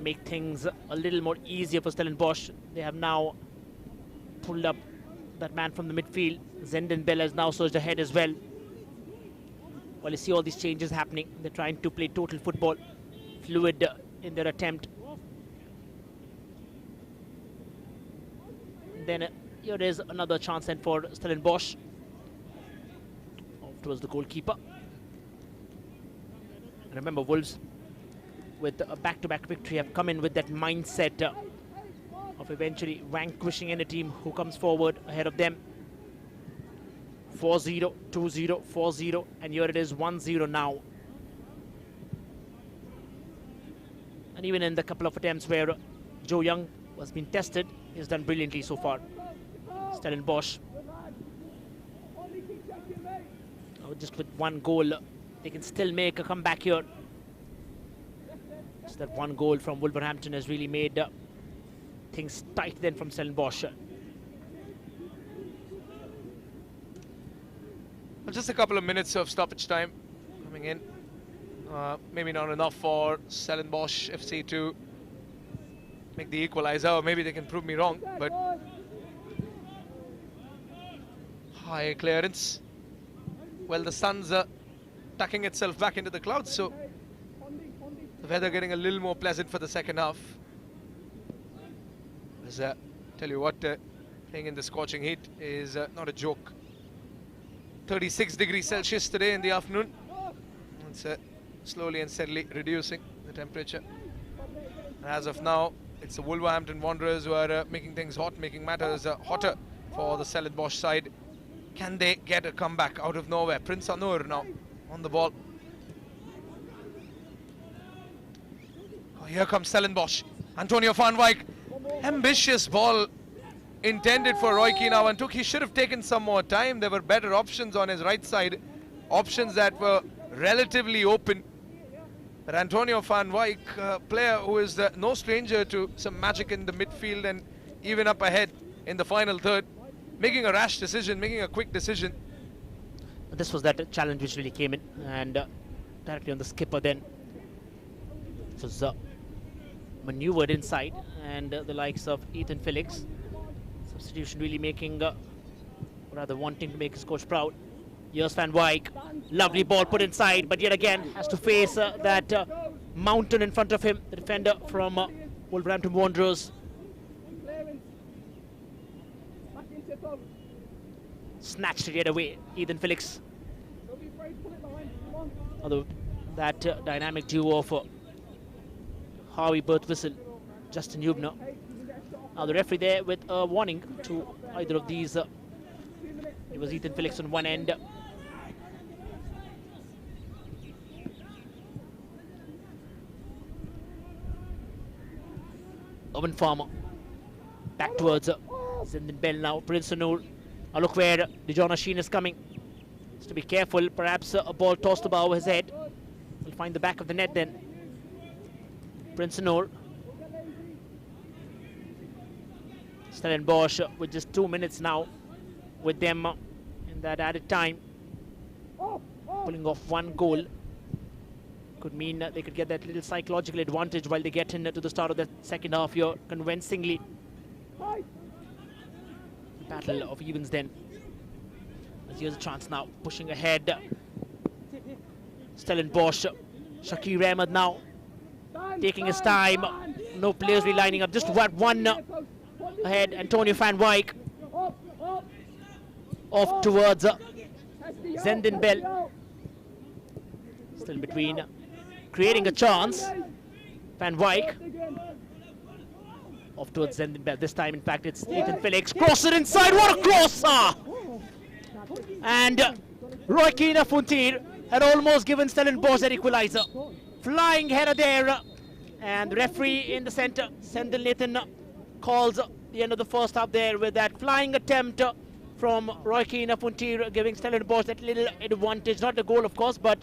make things a little more easier for Stellenbosch. They have now pulled up that man from the midfield. Zenden Bell has now surged ahead as well. Well, you see all these changes happening. They're trying to play total football, fluid in their attempt. Then here is another chance then for Stellenbosch. Off towards the goalkeeper. And remember, Wolves, with a back-to-back victory, have come in with that mindset of eventually vanquishing any team who comes forward ahead of them. 4-0, 2-0, 4-0, and here it is 1-0 now. And even in the couple of attempts where Joe Young has been tested, he's done brilliantly so far. Stellenbosch, just with one goal, they can still make a comeback here. So that one goal from Wolverhampton has really made things tight then from Stellenbosch. Well, just a couple of minutes of stoppage time coming in. Maybe not enough for Stellenbosch FC to make the equalizer, or maybe they can prove me wrong, but high clearance. Well, the sun's tucking itself back into the clouds, so the weather getting a little more pleasant for the second half. As tell you what, playing in the scorching heat is not a joke. 36 degrees Celsius today in the afternoon. It's slowly and steadily reducing the temperature. As of now, it's the Wolverhampton Wanderers who are making things hot, making matters hotter for the Stellenbosch side. Can they get a comeback out of nowhere? Prince Anur now on the ball. Oh, here comes Stellenbosch. Antonio van Wijk. Ambitious ball intended for Roy Keane. Now, and he should have taken some more time. There were better options on his right side. Options that were relatively open. But Antonio van Wijk, player who is no stranger to some magic in the midfield and even up ahead in the final third, making a rash decision, making a quick decision. This was that challenge which really came in, and directly on the skipper then. It was maneuvered inside, and the likes of Ethan Felix. Substitution really making, rather wanting to make his coach proud. Here's Van Wijk. Lovely ball put inside, but yet again has to face that mountain in front of him, the defender from Wolverhampton Wanderers. Snatched it yet away, Ethan Felix. Although that dynamic duo of Harvey Birtwistle, Justin Hubner. Now the referee there with a warning to either of these. It was Ethan Felix on one end. Owen Farmer back towards Zindan Bell now. Prince Anur. Now look where Dijon Sheen is coming. Just to be careful, perhaps a ball tossed above his head. He'll find the back of the net then. Prince Anur. Stellenbosch with just 2 minutes now with them in that added time. Pulling off one goal could mean they could get that little psychological advantage while they get into the start of the second half here convincingly. Battle of evens then. As here's a chance now, pushing ahead. Stellenbosch. Shakir Ahmed now taking his time. No players really lining up, just one ahead. Antonio van Wijk off towards Zindan Bell. Still in between, creating a chance. Van Wijk off towards Zindan Bell. This time, in fact, it's Ethan Felix. Cross it inside. What a cross! And Roy Keane Funtir had almost given Stellenbosch that equalizer. Flying header there. And the referee in the center, Sendil Nathan, calls the end of the first half there with that flying attempt from Roy Keane Funtir, giving Stellenbosch that little advantage. Not the goal, of course, but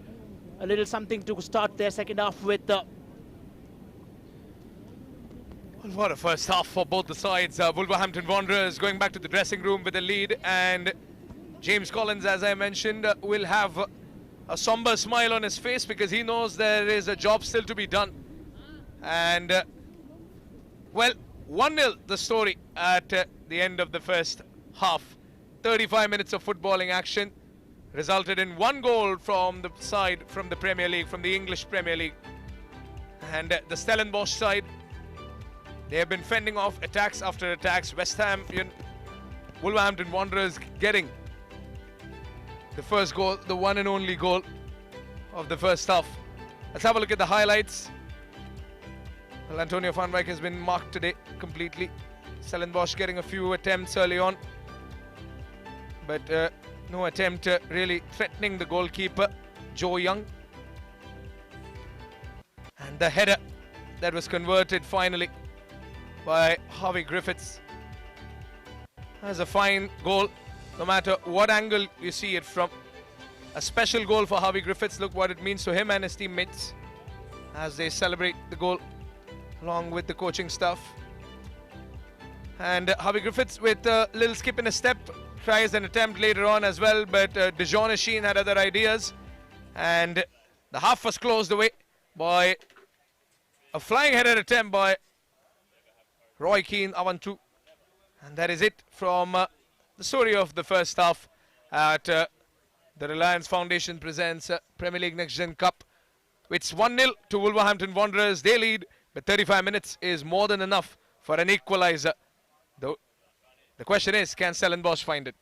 a little something to start their second half with. What a first half for both the sides. Wolverhampton Wanderers going back to the dressing room with a lead, and James Collins, as I mentioned, will have a somber smile on his face because he knows there is a job still to be done. And well, 1-0 the story at the end of the first half. 35 minutes of footballing action resulted in one goal from the side from the Premier League, from the English Premier League. And the Stellenbosch side, they have been fending off attacks after attacks. West Ham, Wolverhampton Wanderers getting the first goal, the one and only goal of the first half. Let's have a look at the highlights. Well, Antonio van Wijk has been marked today completely. Stellenbosch getting a few attempts early on, but no attempt really threatening the goalkeeper, Joe Young. And the header that was converted finally by Harvey Griffiths. That's a fine goal, no matter what angle you see it from. A special goal for Harvey Griffiths. Look what it means to him and his teammates as they celebrate the goal along with the coaching staff. And Harvey Griffiths with a little skip in a step tries an attempt later on as well, but Dijon Sheen had other ideas, and the half was closed away by a flying headed attempt by Roy Keane, Avan 2. And that is it from the story of the first half at the Reliance Foundation presents Premier League Next Gen Cup. It's 1-0 to Wolverhampton Wanderers. They lead, but 35 minutes is more than enough for an equaliser. The question is, can Stellenbosch find it?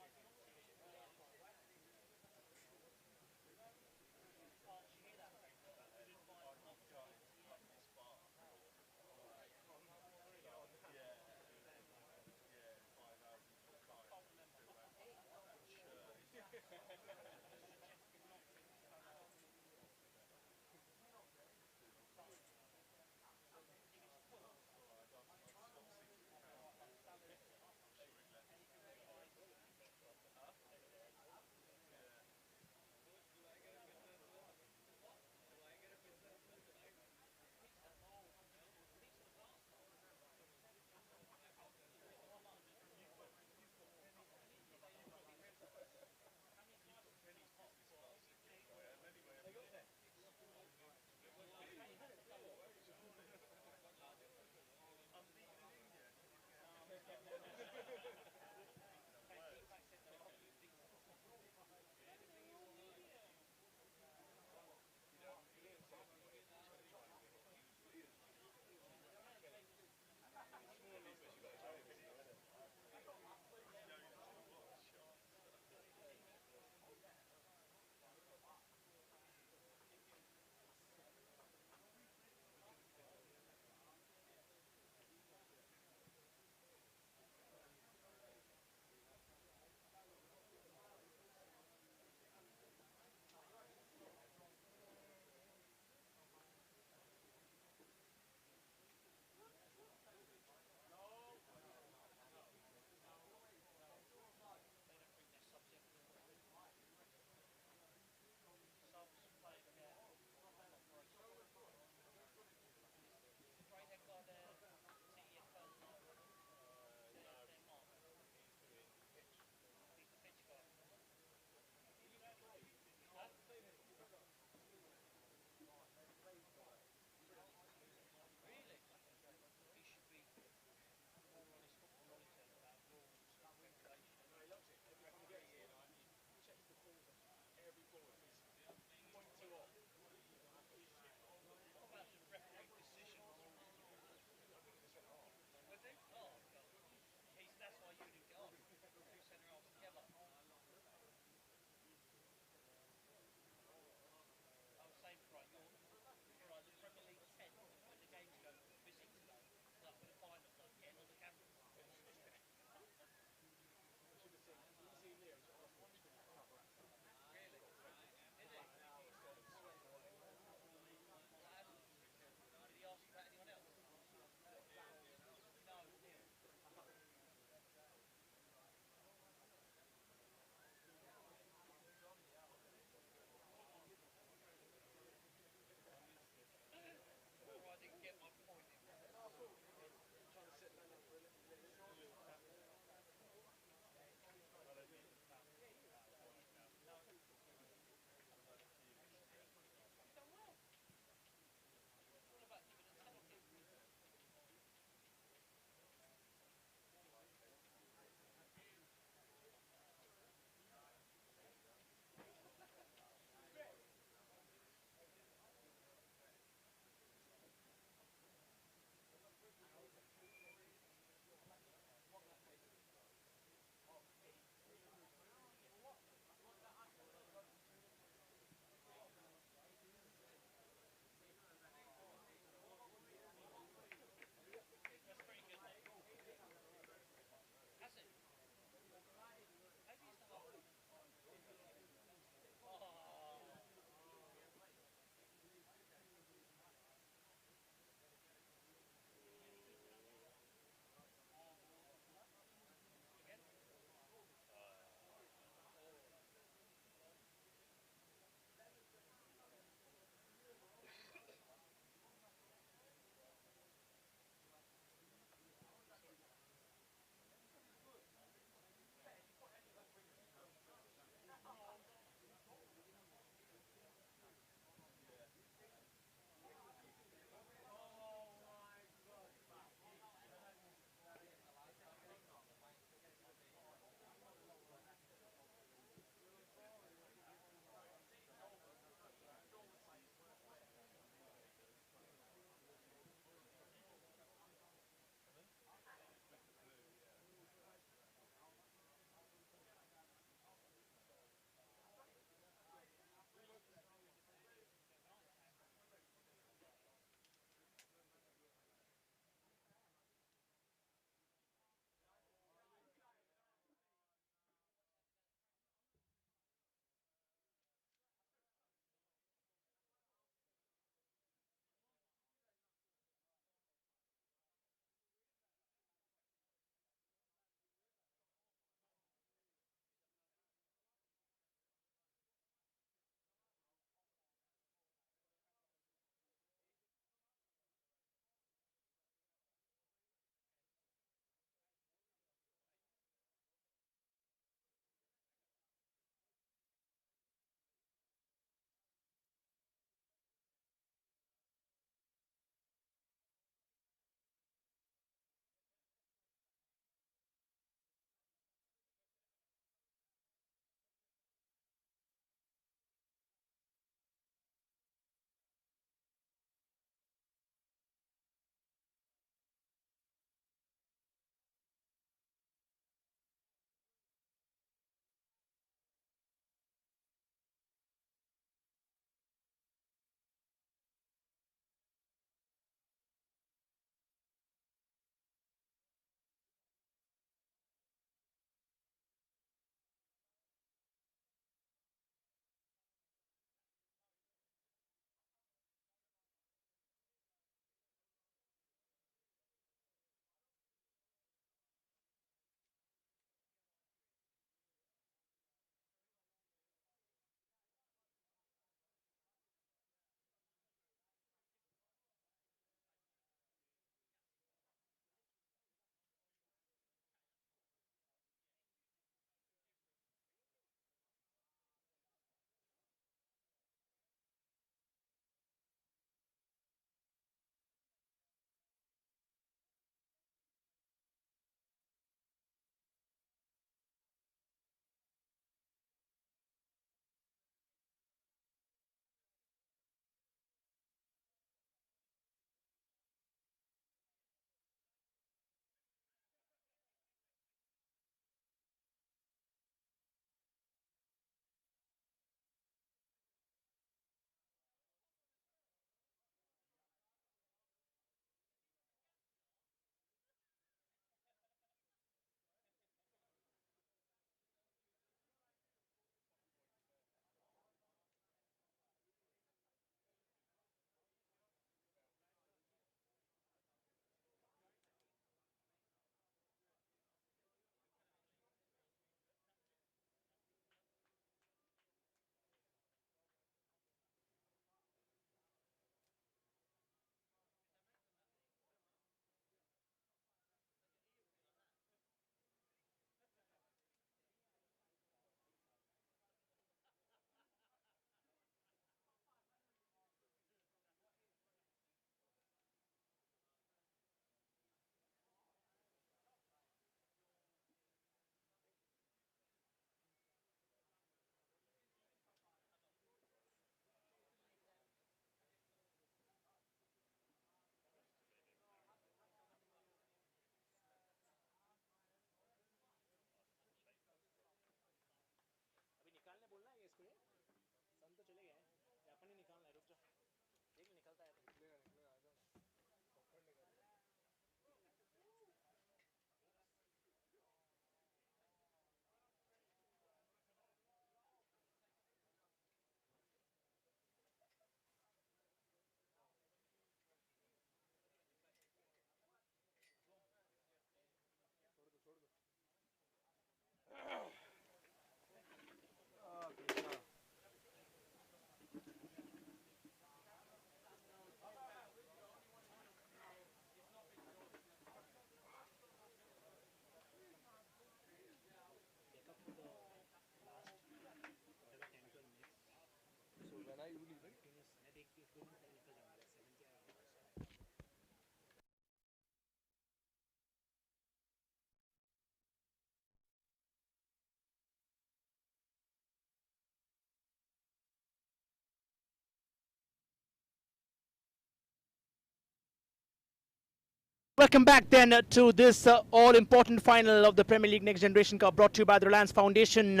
Welcome back then to this all-important final of the Premier League Next Generation Cup, brought to you by the Reliance Foundation.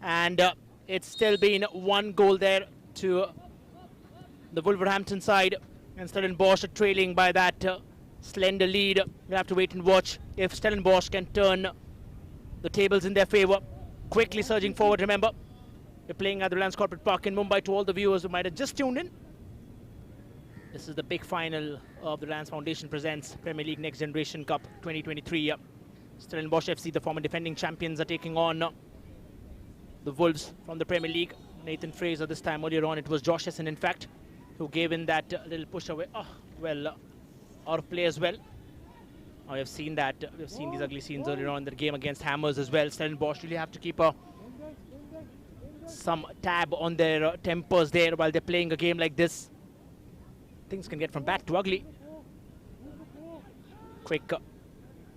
And it's still been 1 goal there to the Wolverhampton side, and Stellenbosch are trailing by that slender lead. We'll have to wait and watch if Stellenbosch can turn the tables in their favour. Quickly surging forward, remember, we're playing at the Reliance Corporate Park in Mumbai. To all the viewers who might have just tuned in, this is the big final of the Reliance Foundation presents Premier League Next Generation Cup 2023. Stellenbosch FC, the former defending champions, are taking on the Wolves from the Premier League. Nathan Fraser this time. Earlier on it was Josh Essen, in fact, who gave in that little push away. Out of play as well. We have seen that. We've seen these ugly scenes earlier on in the game against Hammers as well. Stellenbosch really have to keep some tab on their tempers there while they're playing a game like this. Things can get from bad to ugly. Quick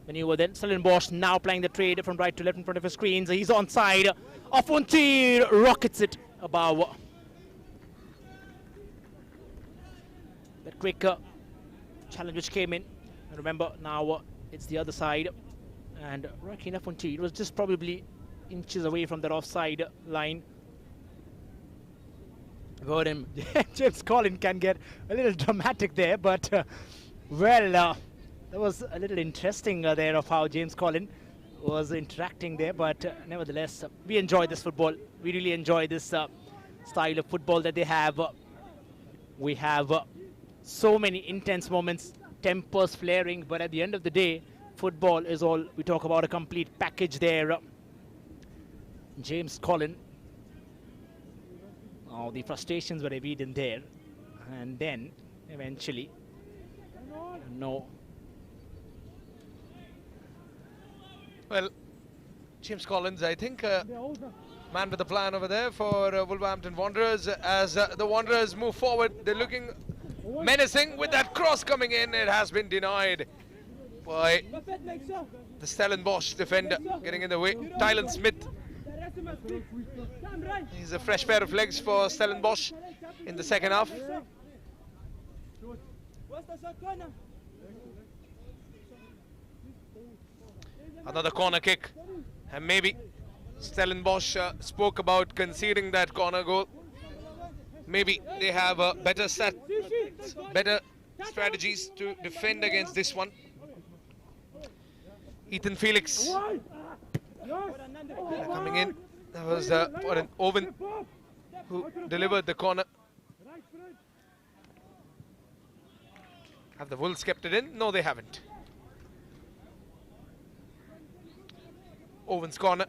maneuver then. Stellenbosch now playing the trade from right to left in front of his screens. He's onside. Afontir rockets it above. That quick challenge which came in. And remember, now it's the other side. And Joaquin Afontir was just probably inches away from that offside line. Got him. James Collin can get a little dramatic there, but that was a little interesting there of how James Collin was interacting there. But nevertheless, we enjoy this football. We really enjoy this style of football that they have. We have so many intense moments, tempers flaring, but at the end of the day, football is all we talk about, a complete package there. James Collin. Oh, the frustrations were evident there, and then eventually, no. Well, James Collins, I think, man with the plan over there for Wolverhampton Wanderers. As the Wanderers move forward, they're looking menacing with that cross coming in. It has been denied by the Stellenbosch defender, getting in the way. Tylen Smith. He's a fresh pair of legs for Stellenbosch in the second half. Another corner kick, and maybe Stellenbosch spoke about conceding that corner goal. Maybe they have better strategies to defend against this one. Ethan Felix coming in. That was Owen who delivered the corner. Have the Wolves kept it in? No, they haven't. Owen's corner.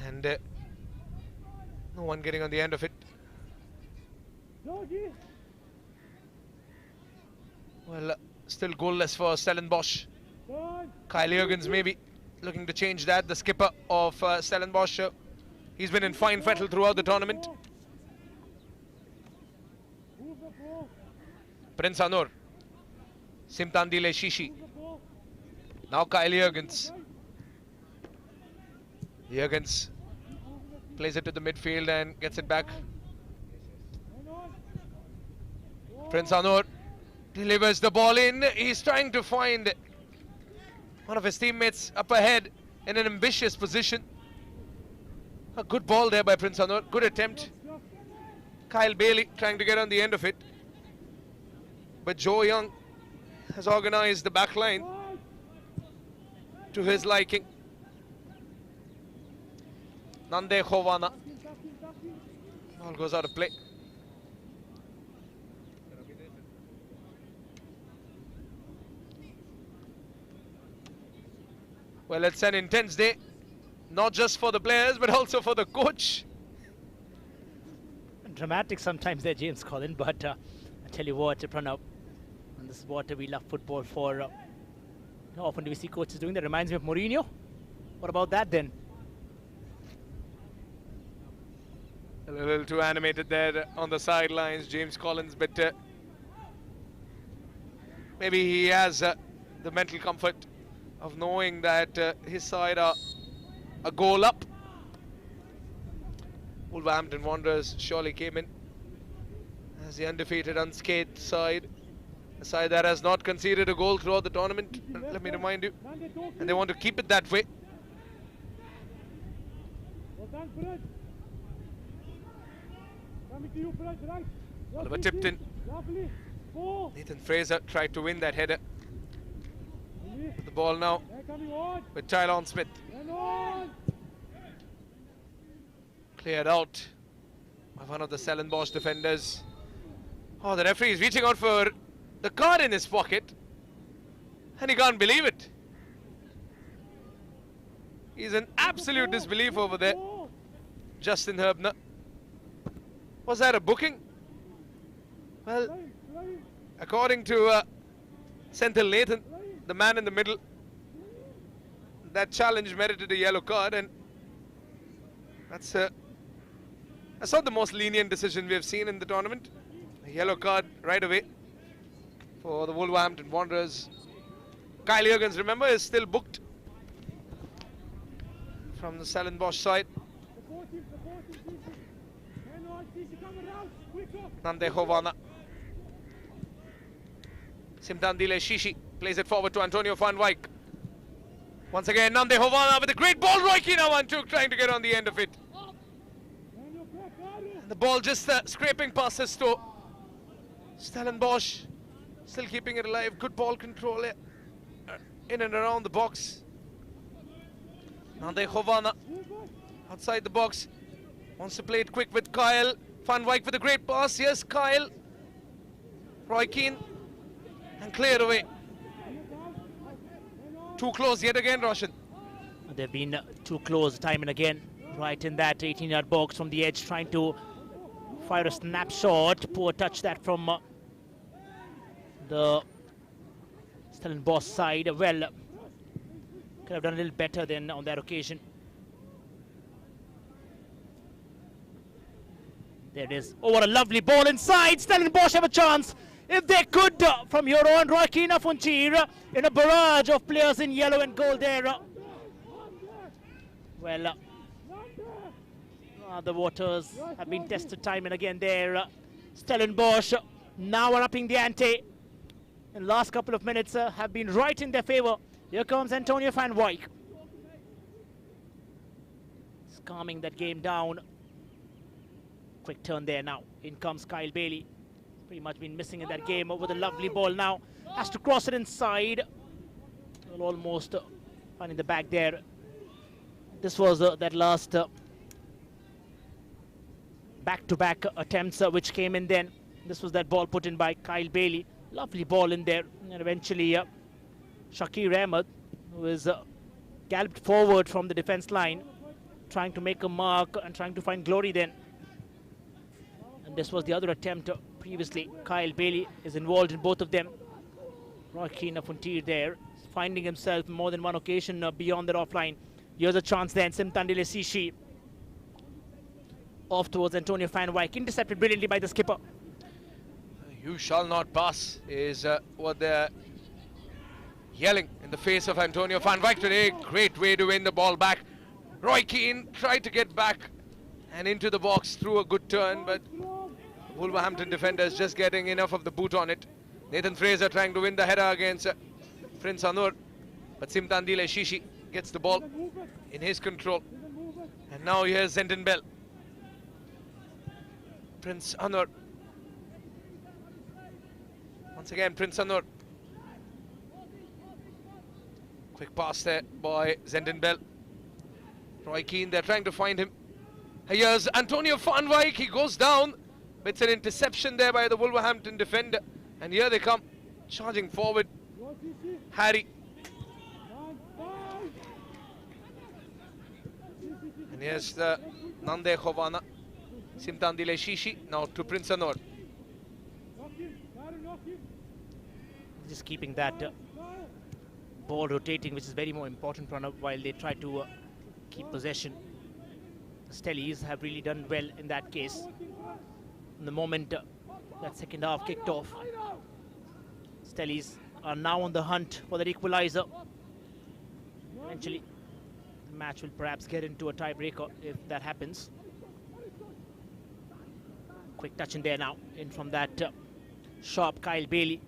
And no one getting on the end of it. Well, still goalless for Stellenbosch. Kyle Jurgens maybe looking to change that. The skipper of Stellenbosch. He's been in fine fettle throughout the tournament. Prince Anur. Simtandile Shishi. Now Kyle Jurgens. Jurgens plays it to the midfield and gets it back. Prince Anur delivers the ball in. He's trying to find one of his teammates up ahead in an ambitious position. A good ball there by Prince Anur. Good attempt. Kyle Bailey trying to get on the end of it. But Joe Young has organized the back line to his liking. Nande Khovana. Ball goes out of play. Well, it's an intense day, not just for the players, but also for the coach. Dramatic sometimes there, James Collin, but I tell you what, Pranav, and this is what we love football for. How often do we see coaches doing that? Reminds me of Mourinho. What about that then? A little too animated there on the sidelines, James Collins, but maybe he has the mental comfort of knowing that his side are a goal up. Wolverhampton Wanderers surely came in as the undefeated, unscathed side. A side that has not conceded a goal throughout the tournament, let me remind you. And they want to keep it that way. Oliver tipped in. Nathan Fraser tried to win that header. The ball now with Tylon Smith. Cleared out by one of the Stellenbosch defenders. Oh, the referee is reaching out for the card in his pocket. And he can't believe it. He's in absolute disbelief over there. Justin Herbner. Was that a booking? Well, according to Senthil Nathan, the man in the middle, that challenge merited a yellow card, and that's not the most lenient decision we have seen in the tournament. A yellow card right away for the Wolverhampton Wanderers. Kyle Jurgens, remember, is still booked from the Stellenbosch side. Nande Hovana. Simtandile Shishi plays it forward to Antonio van Wyk. Once again, Nande Hovana with a great ball. Roy Keane now trying to get on the end of it. And the ball just scraping past his toe. Stellenbosch still keeping it alive. Good ball control in and around the box. Nande Hovana outside the box. Wants to play it quick with Kyle van Wyk with a great pass. Yes, Kyle. Roy Keane. And cleared away. Too close yet again, Roshan. They've been too close time and again. Right in that 18-yard box from the edge, trying to fire a snapshot. Poor touch that from the Stellenbosch side. Well, could have done a little better than on that occasion. There it is. Oh, what a lovely ball inside. Stellenbosch have a chance. If they could, from your own Roy Keane Funchir, in a barrage of players in yellow and gold there. Well, the waters have been tested time and again there. Stellenbosch now are upping the ante. In the last couple of minutes have been right in their favour. Here comes Antonio van Wyk. It's calming that game down. Quick turn there now. In comes Kyle Bailey. Pretty much been missing in that game over the lovely ball now. Has to cross it inside. Well, almost finding the back there. This was that last back-to-back attempts which came in then. This was that ball put in by Kyle Bailey. Lovely ball in there. And eventually Shakir Ahmed, who is galloped forward from the defense line, trying to make a mark and trying to find glory then. And this was the other attempt previously. Kyle Bailey is involved in both of them. Roy Keane Funtir there, finding himself more than one occasion beyond that offline. Here's a chance then. Simtandile Sishi off towards Antonio van Wyk, intercepted brilliantly by the skipper. You shall not pass is what they're yelling in the face of Antonio van Wyk today. Great way to win the ball back. Roy Keane tried to get back and into the box through a good turn, but Wolverhampton defenders just getting enough of the boot on it. Nathan Fraser trying to win the header against Prince Anur, but Simtandile Shishi gets the ball in his control. And now here's Zenton Bell. Prince Anur. Once again, Prince Anur. Quick pass there by Zenton Bell. Roy Keane, they're trying to find him. Here's Antonio van Wyk. He goes down. It's an interception there by the Wolverhampton defender. And here they come, charging forward. Harry. And here's the Nande Hovana. Simtandile Shishi, now to Prince Anur. Just keeping that ball rotating, which is very more important while they try to keep possession. The Stellies have really done well in that case. From the moment that second half kicked off, Stellies are now on the hunt for that equalizer. Eventually, the match will perhaps get into a tiebreaker if that happens. Quick touch in there now, in from that sharp Kyle Bailey.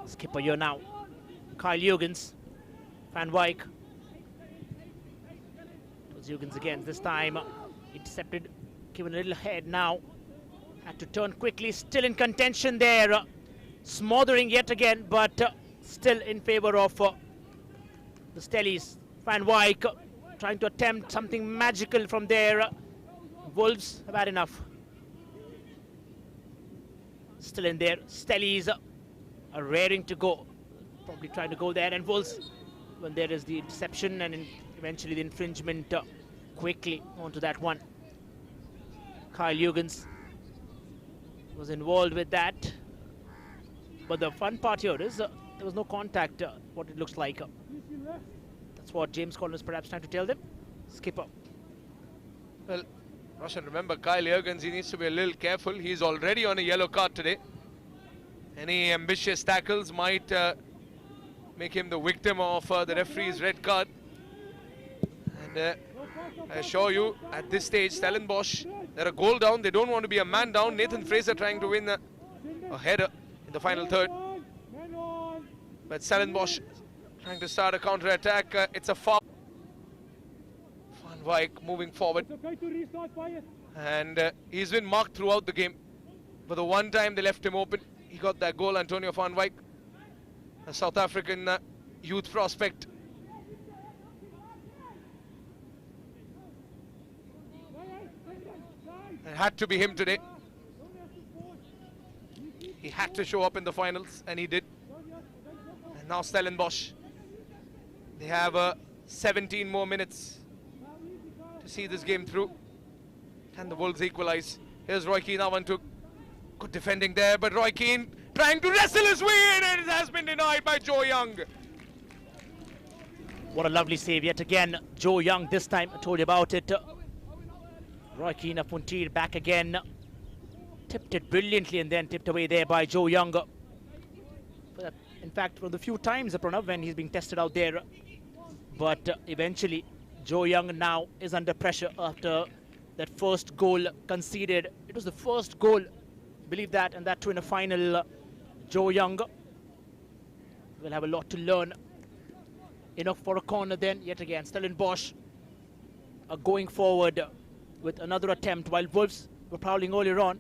Skipper here now. Kyle Jurgens. Van Wyk. It was Jurgens again. This time intercepted, given a little head now. Had to turn quickly. Still in contention there. Smothering yet again, but still in favor of the Stellies. Van Wyk trying to attempt something magical from there. Wolves have had enough. Still in there. Stellies are raring to go. Probably trying to go there, and Wolves, when there is the interception and eventually the infringement, quickly onto that one. Kyle Jurgens was involved with that. But the fun part here is there was no contact, what it looks like. That's what James Collins is perhaps trying to tell them. Skipper. Well, Roshan, remember Kyle Jurgens, he needs to be a little careful. He's already on a yellow card today. Any ambitious tackles might make him the victim of the referee's red card. And I assure you, at this stage, Stellenbosch, they're a goal down. They don't want to be a man down. Nathan Fraser trying to win a header in the final third. But Stellenbosch trying to start a counter-attack. It's a foul. Van Wyk moving forward. And he's been marked throughout the game. But the one time they left him open, he got that goal, Antonio Van Wyk, a South African youth prospect. It had to be him today. He had to show up in the finals, and he did. And now Stellenbosch, they have 17 more minutes to see this game through. Can the Wolves equalize? Here's Roy Keane, now one took. Good defending there, but Roy Keane trying to wrestle his way in, and it has been denied by Joe Young. What a lovely save yet again. Joe Young this time, I told you about it. Roy Keane of Puntir back again. Tipped it brilliantly and then tipped away there by Joe Young. But in fact, for the few times, Pranav, when he's being tested out there. But eventually, Joe Young now is under pressure after that first goal conceded. It was the first goal, believe that, and that too in a final. Joe Young will have a lot to learn. Enough for a corner then, yet again. Stellenbosch are going forward with another attempt while Wolves were prowling earlier on.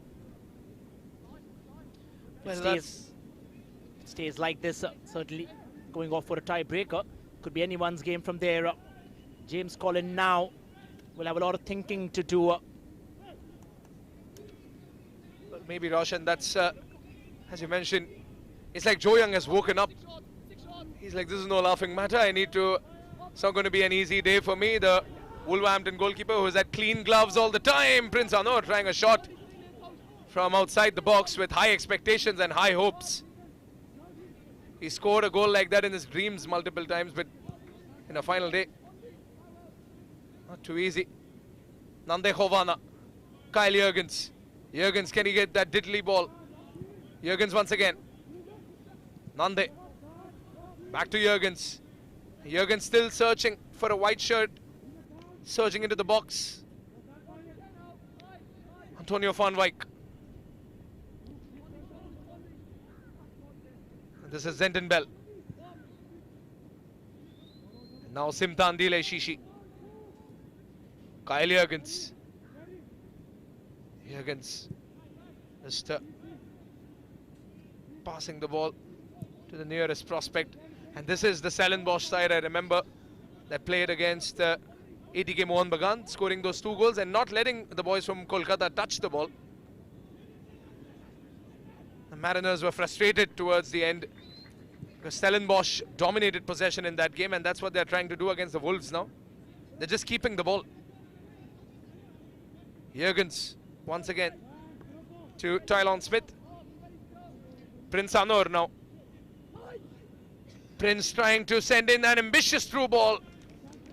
Well, stays like this, certainly going off for a tiebreaker. Could be anyone's game from there. James Collins now will have a lot of thinking to do. Well, maybe Roshan, that's, as you mentioned, it's like Joe Young has woken up. He's like, this is no laughing matter. It's not going to be an easy day for me. The Wolverhampton goalkeeper who's had clean gloves all the time, Prince Anor, trying a shot from outside the box with high expectations and high hopes. He scored a goal like that in his dreams multiple times, but in a final day, not too easy. Nande Hovana, Kyle Jurgens. Jurgens, can he get that diddly ball? Jurgens once again. Nande. Back to Jurgens. Jurgens still searching for a white shirt. Surging into the box. Antonio Van Wyk. This is Zenton Bell. And now Simtan Dile Shishi. Kyle Jurgens. Jurgens just passing the ball to the nearest prospect. And this is the Stellenbosch side, I remember, that played against ATK Mohan Bagan, scoring those 2 goals and not letting the boys from Kolkata touch the ball. The Mariners were frustrated towards the end because Stellenbosch dominated possession in that game, and that's what they're trying to do against the Wolves now. They're just keeping the ball. Jurgens once again to Tylon Smith. Prince Anor now. Prince trying to send in an ambitious through ball.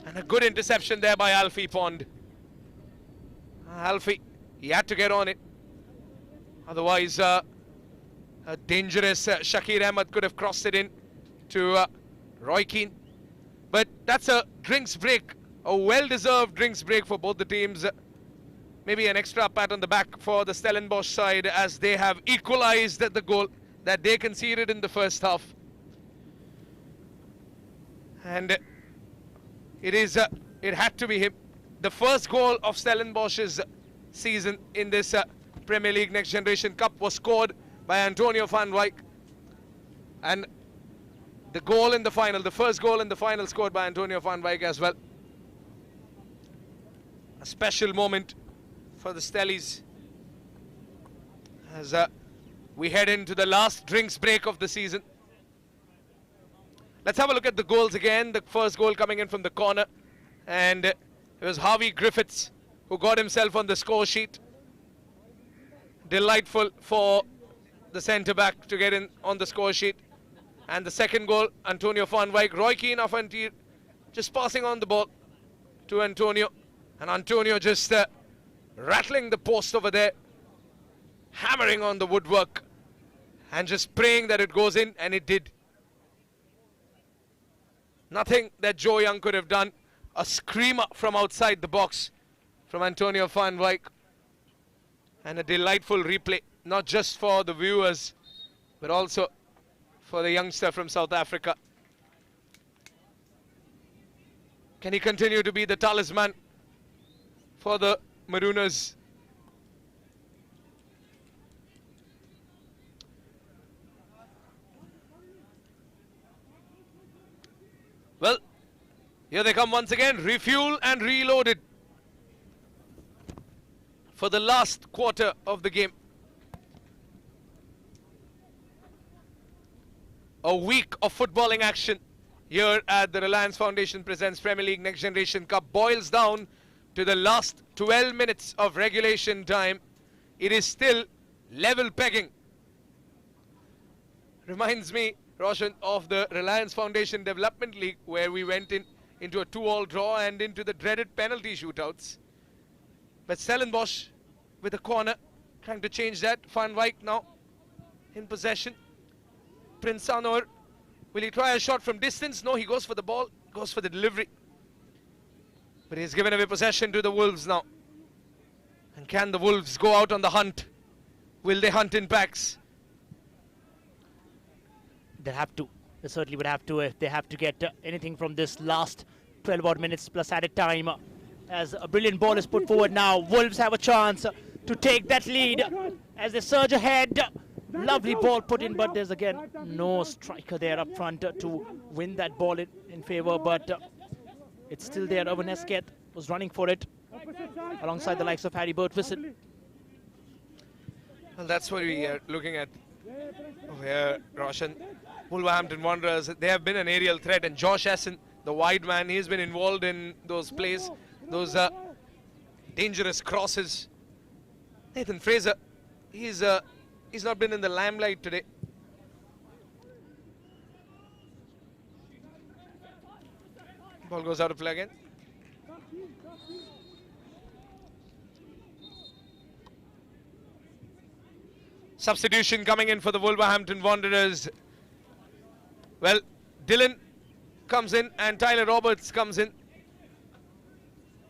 And a good interception there by Alfie Pond. Alfie, he had to get on it. Otherwise, a dangerous Shakir Ahmed could have crossed it in to Roy Keane. But that's a drinks break, a well-deserved drinks break for both the teams. Maybe an extra pat on the back for the Stellenbosch side as they have equalized the goal that they conceded in the first half. And it had to be him. The first goal of Stellenbosch's season in this Premier League Next Generation Cup was scored by Antonio van Wijk. And the goal in the final, the first goal in the final, scored by Antonio van Wijk as well. A special moment for the Stellies as we head into the last drinks break of the season. Let's have a look at the goals again. The first goal coming in from the corner, and it was Harvey Griffiths who got himself on the score sheet. Delightful for the centre-back to get in on the score sheet. And the second goal, Antonio van Wijk. Roy Keane off Antir, just passing on the ball to Antonio. And Antonio just rattling the post over there, hammering on the woodwork, and just praying that it goes in, and it did. Nothing that Joe Young could have done. A screamer from outside the box from Antonio van Wijk. And a delightful replay, not just for the viewers, but also for the youngster from South Africa. Can he continue to be the talisman for the Marooners? Well, here they come once again, refuel and reloaded for the last quarter of the game. A week of footballing action here at the Reliance Foundation Presents Premier League Next Generation Cup boils down to the last 12 minutes of regulation time. It is still level pegging. Reminds me, Roshan, of the Reliance Foundation Development League, where we went into a 2-all draw and into the dreaded penalty shootouts. But Stellenbosch with a corner, trying to change that. Van Wijk now in possession. Prince Anor, will he try a shot from distance? No, he goes for the ball, goes for the delivery. But he's given away possession to the Wolves now. And can the Wolves go out on the hunt? Will they hunt in packs? They'll have to. They certainly would have to if they have to get anything from this last 12 odd minutes plus added time. As a brilliant ball is put forward now, Wolves have a chance to take that lead as they surge ahead. Lovely ball put in, but there's again no striker there up front to win that ball in favour. But it's still there. Owen Esket was running for it alongside the likes of Harry Burtwistle. Well, that's what we are looking at over here, Roshan. Wolverhampton Wanderers, they have been an aerial threat, and Josh Essen, the wide man, he's been involved in those plays, those dangerous crosses. Nathan Fraser, he's not been in the limelight today. Ball goes out of play again. Substitution coming in for the Wolverhampton Wanderers. Well, Dylan comes in and Tyler Roberts comes in.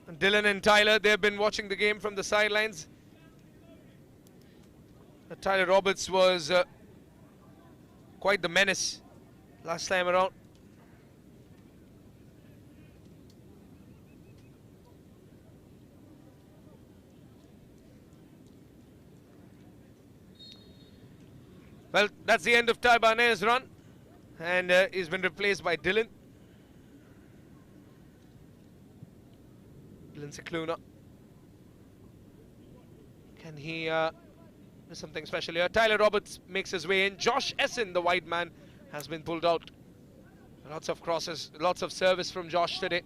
And Dylan and Tyler, they've been watching the game from the sidelines. Tyler Roberts was quite the menace last time around. Well, that's the end of Ty Barnet's run, and he's been replaced by Dylan. Dylan Cicluna. Can he do something special here? Tyler Roberts makes his way in. Josh Essen, the wide man, has been pulled out. Lots of crosses, lots of service from Josh today,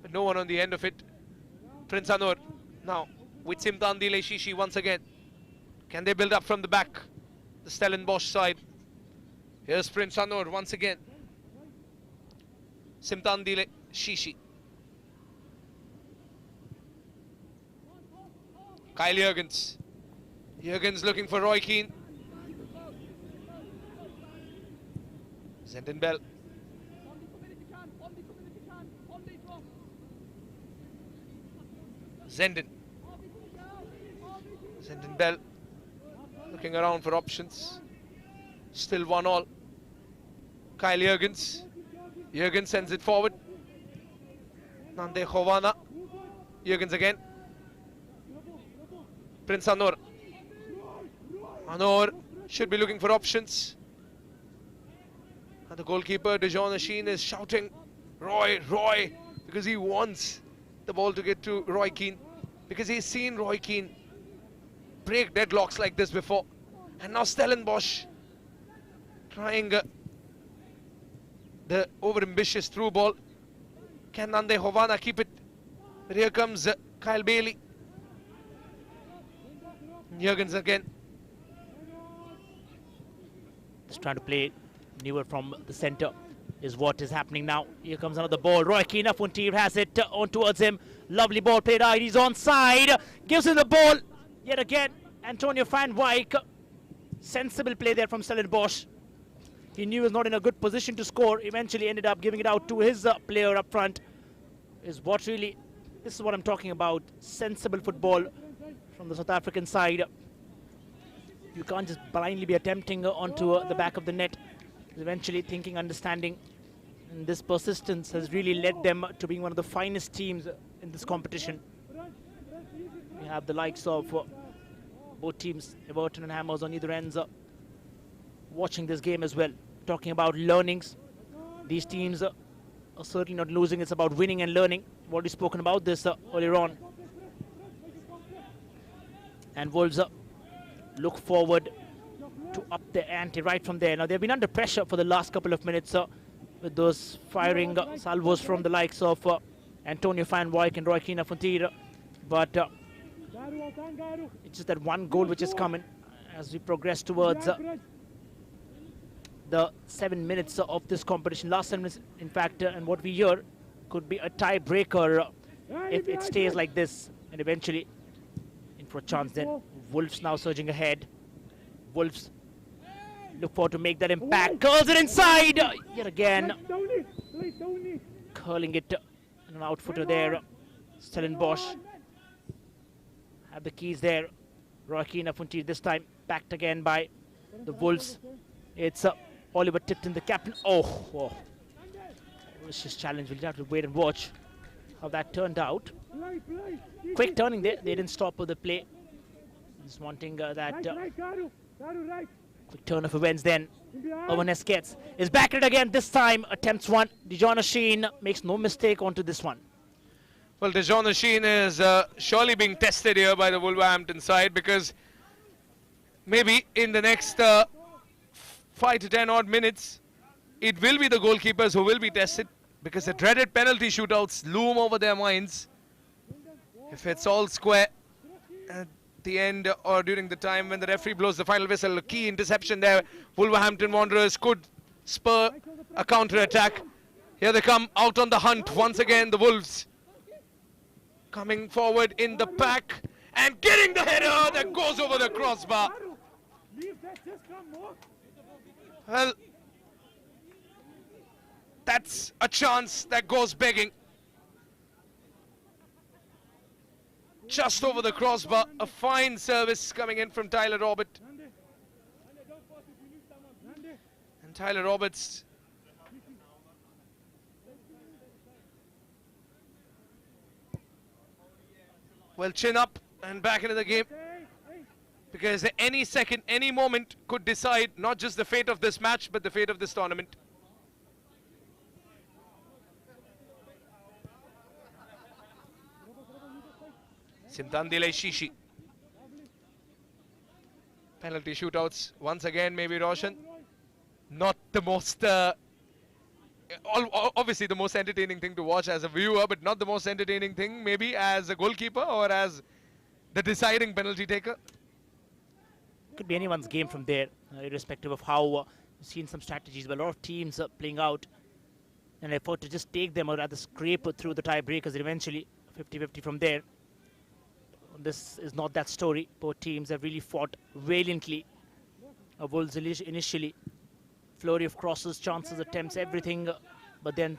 but no one on the end of it. Prince Anur now with Simtan Dile Shishi once again. Can they build up from the back? The Stellenbosch side. Here's Prince Anur once again. Simtan Dile Shishi. Kyle Jurgens. Jurgens looking for Roy Keane. Zenden Bell. Zenden Bell looking around for options. Still 1-1. Kyle Jurgens. Jürgens sends it forward. Nande Hovana. Jürgens again. Prince Anor. Anor should be looking for options. And the goalkeeper, Dejan Ashin, is shouting, Roy, Roy, because he wants the ball to get to Roy Keane. Because he's seen Roy Keane break deadlocks like this before. And now Stellenbosch trying the over-ambitious through ball. Can Nande Hovana keep it? But here comes Kyle Bailey. Jürgens again. Just trying to play newer from the centre is what is happening now. Here comes another ball. Roy Keane Fontier has it on towards him. Lovely ball played out. He's onside. Gives him the ball. Yet again, Antonio van Wijk. Sensible play there from Stellenbosch. He knew he was not in a good position to score. Eventually ended up giving it out to his player up front. Is what really, this is what I'm talking about. Sensible football from the South African side. You can't just blindly be attempting onto the back of the net. Eventually thinking, understanding, and this persistence has really led them to being one of the finest teams in this competition. We have the likes of both teams, Everton and Hammers on either ends, watching this game as well. Talking about learnings, these teams are certainly not losing. It's about winning and learning. We've already spoken about this earlier on. And Wolves look forward to up the ante right from there. Now they've been under pressure for the last couple of minutes with those firing salvos from the likes of Antonio van Wijk and Roy Keane Fontier, but it's just that one goal which is coming as we progress towards the 7 minutes of this competition. Last 7 minutes, in fact, and what we hear could be a tiebreaker if it stays like this, and eventually in for a chance then. Wolves now surging ahead. Wolves look forward to make that impact. Curls it inside yet again. Curling it and an outfooter there. Stellenbosch have the keys there. Roy Keane Fontier this time backed again by the Wolves. It's Oliver Tipton, the captain. Oh. Vicious challenge. We'll have to wait and watch how that turned out. Quick turning there. They didn't stop with the play. Just wanting that quick turn of events then. Owen Esquets is back at it again. This time attempts one. Dejan Ashin makes no mistake onto this one. Well, Dejan Ashin is surely being tested here by the Wolverhampton side, because maybe in the next 5 to 10 odd minutes, it will be the goalkeepers who will be tested, because the dreaded penalty shootouts loom over their minds. If it's all square at the end or during the time when the referee blows the final whistle, a key interception there. Wolverhampton Wanderers could spur a counter-attack. Here they come out on the hunt once again, the Wolves. Coming forward in the pack and getting the header that goes over the crossbar. Well, that's a chance that goes begging. Just over the crossbar, a fine service coming in from Tyler Roberts. And Tyler Roberts well, chin up and back into the game, because any second, any moment could decide not just the fate of this match, but the fate of this tournament. Sintandile Shishi. Penalty shootouts once again, maybe Roshan. Not the most, obviously the most entertaining thing to watch as a viewer, but not the most entertaining thing maybe as a goalkeeper or as the deciding penalty taker. Could be anyone's game from there, irrespective of how you've seen some strategies, but a lot of teams playing out an effort to just take them or rather scrape through the tiebreakers and eventually 50-50 from there. This is not that story. Both teams have really fought valiantly. Wolves initially, flurry of crosses, chances, attempts, everything. But then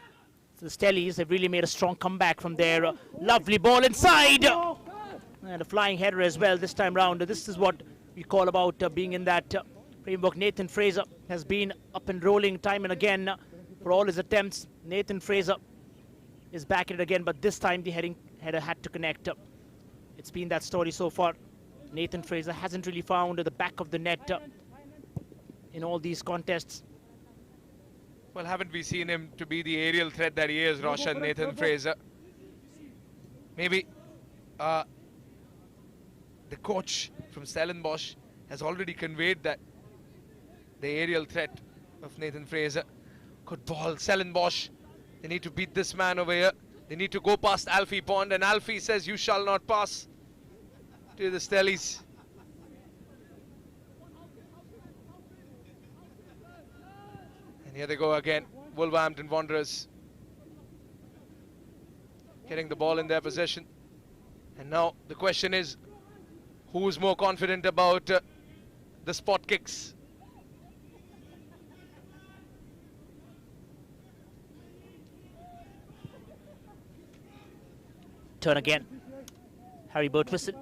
the Stellies have really made a strong comeback from there. Lovely ball inside. And a flying header as well this time round. This is what we call about being in that framework. Nathan Fraser has been up and rolling time and again for all his attempts. Nathan Fraser is back at it again, but this time the header had to connect. It's been that story so far. Nathan Fraser hasn't really found the back of the net in all these contests. Well, haven't we seen him to be the aerial threat that he is, Roshan, Nathan Fraser? Maybe the coach from Stellenbosch has already conveyed that the aerial threat of Nathan Fraser. Good ball, Stellenbosch. They need to beat this man over here. They need to go past Alfie Pond, and Alfie says, "You shall not pass," to the Stellies. And here they go again, Wolverhampton Wanderers getting the ball in their possession. And now the question is, who's more confident about the spot kicks? Turn again. Harry Birtwistle.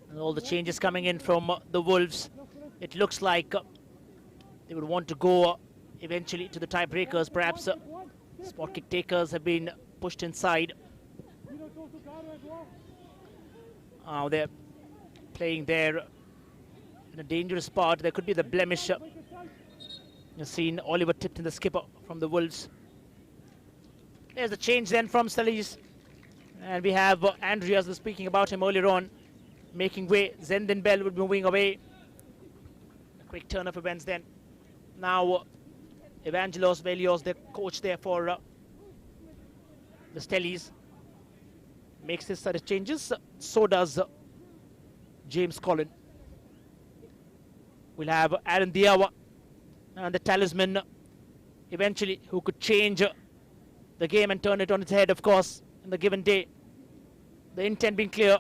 And all the changes coming in from the Wolves. It looks like they would want to go eventually to the tiebreakers. Perhaps spot kick takers have been pushed inside. They're playing there in a dangerous spot. There could be the blemish. You've seen Oliver Tipton, the skipper from the Wolves. There's the change then from Stellies. And we have Andreas was speaking about him earlier on, making way. Zendin Bell would be moving away. A quick turn of events then. Now Evangelos Velios, the coach there for the Stellies, makes this set of changes. So does James Collin. We'll have Aaron Diawa and the talisman eventually, who could change the game and turn it on its head, of course, in the given day. The intent being clear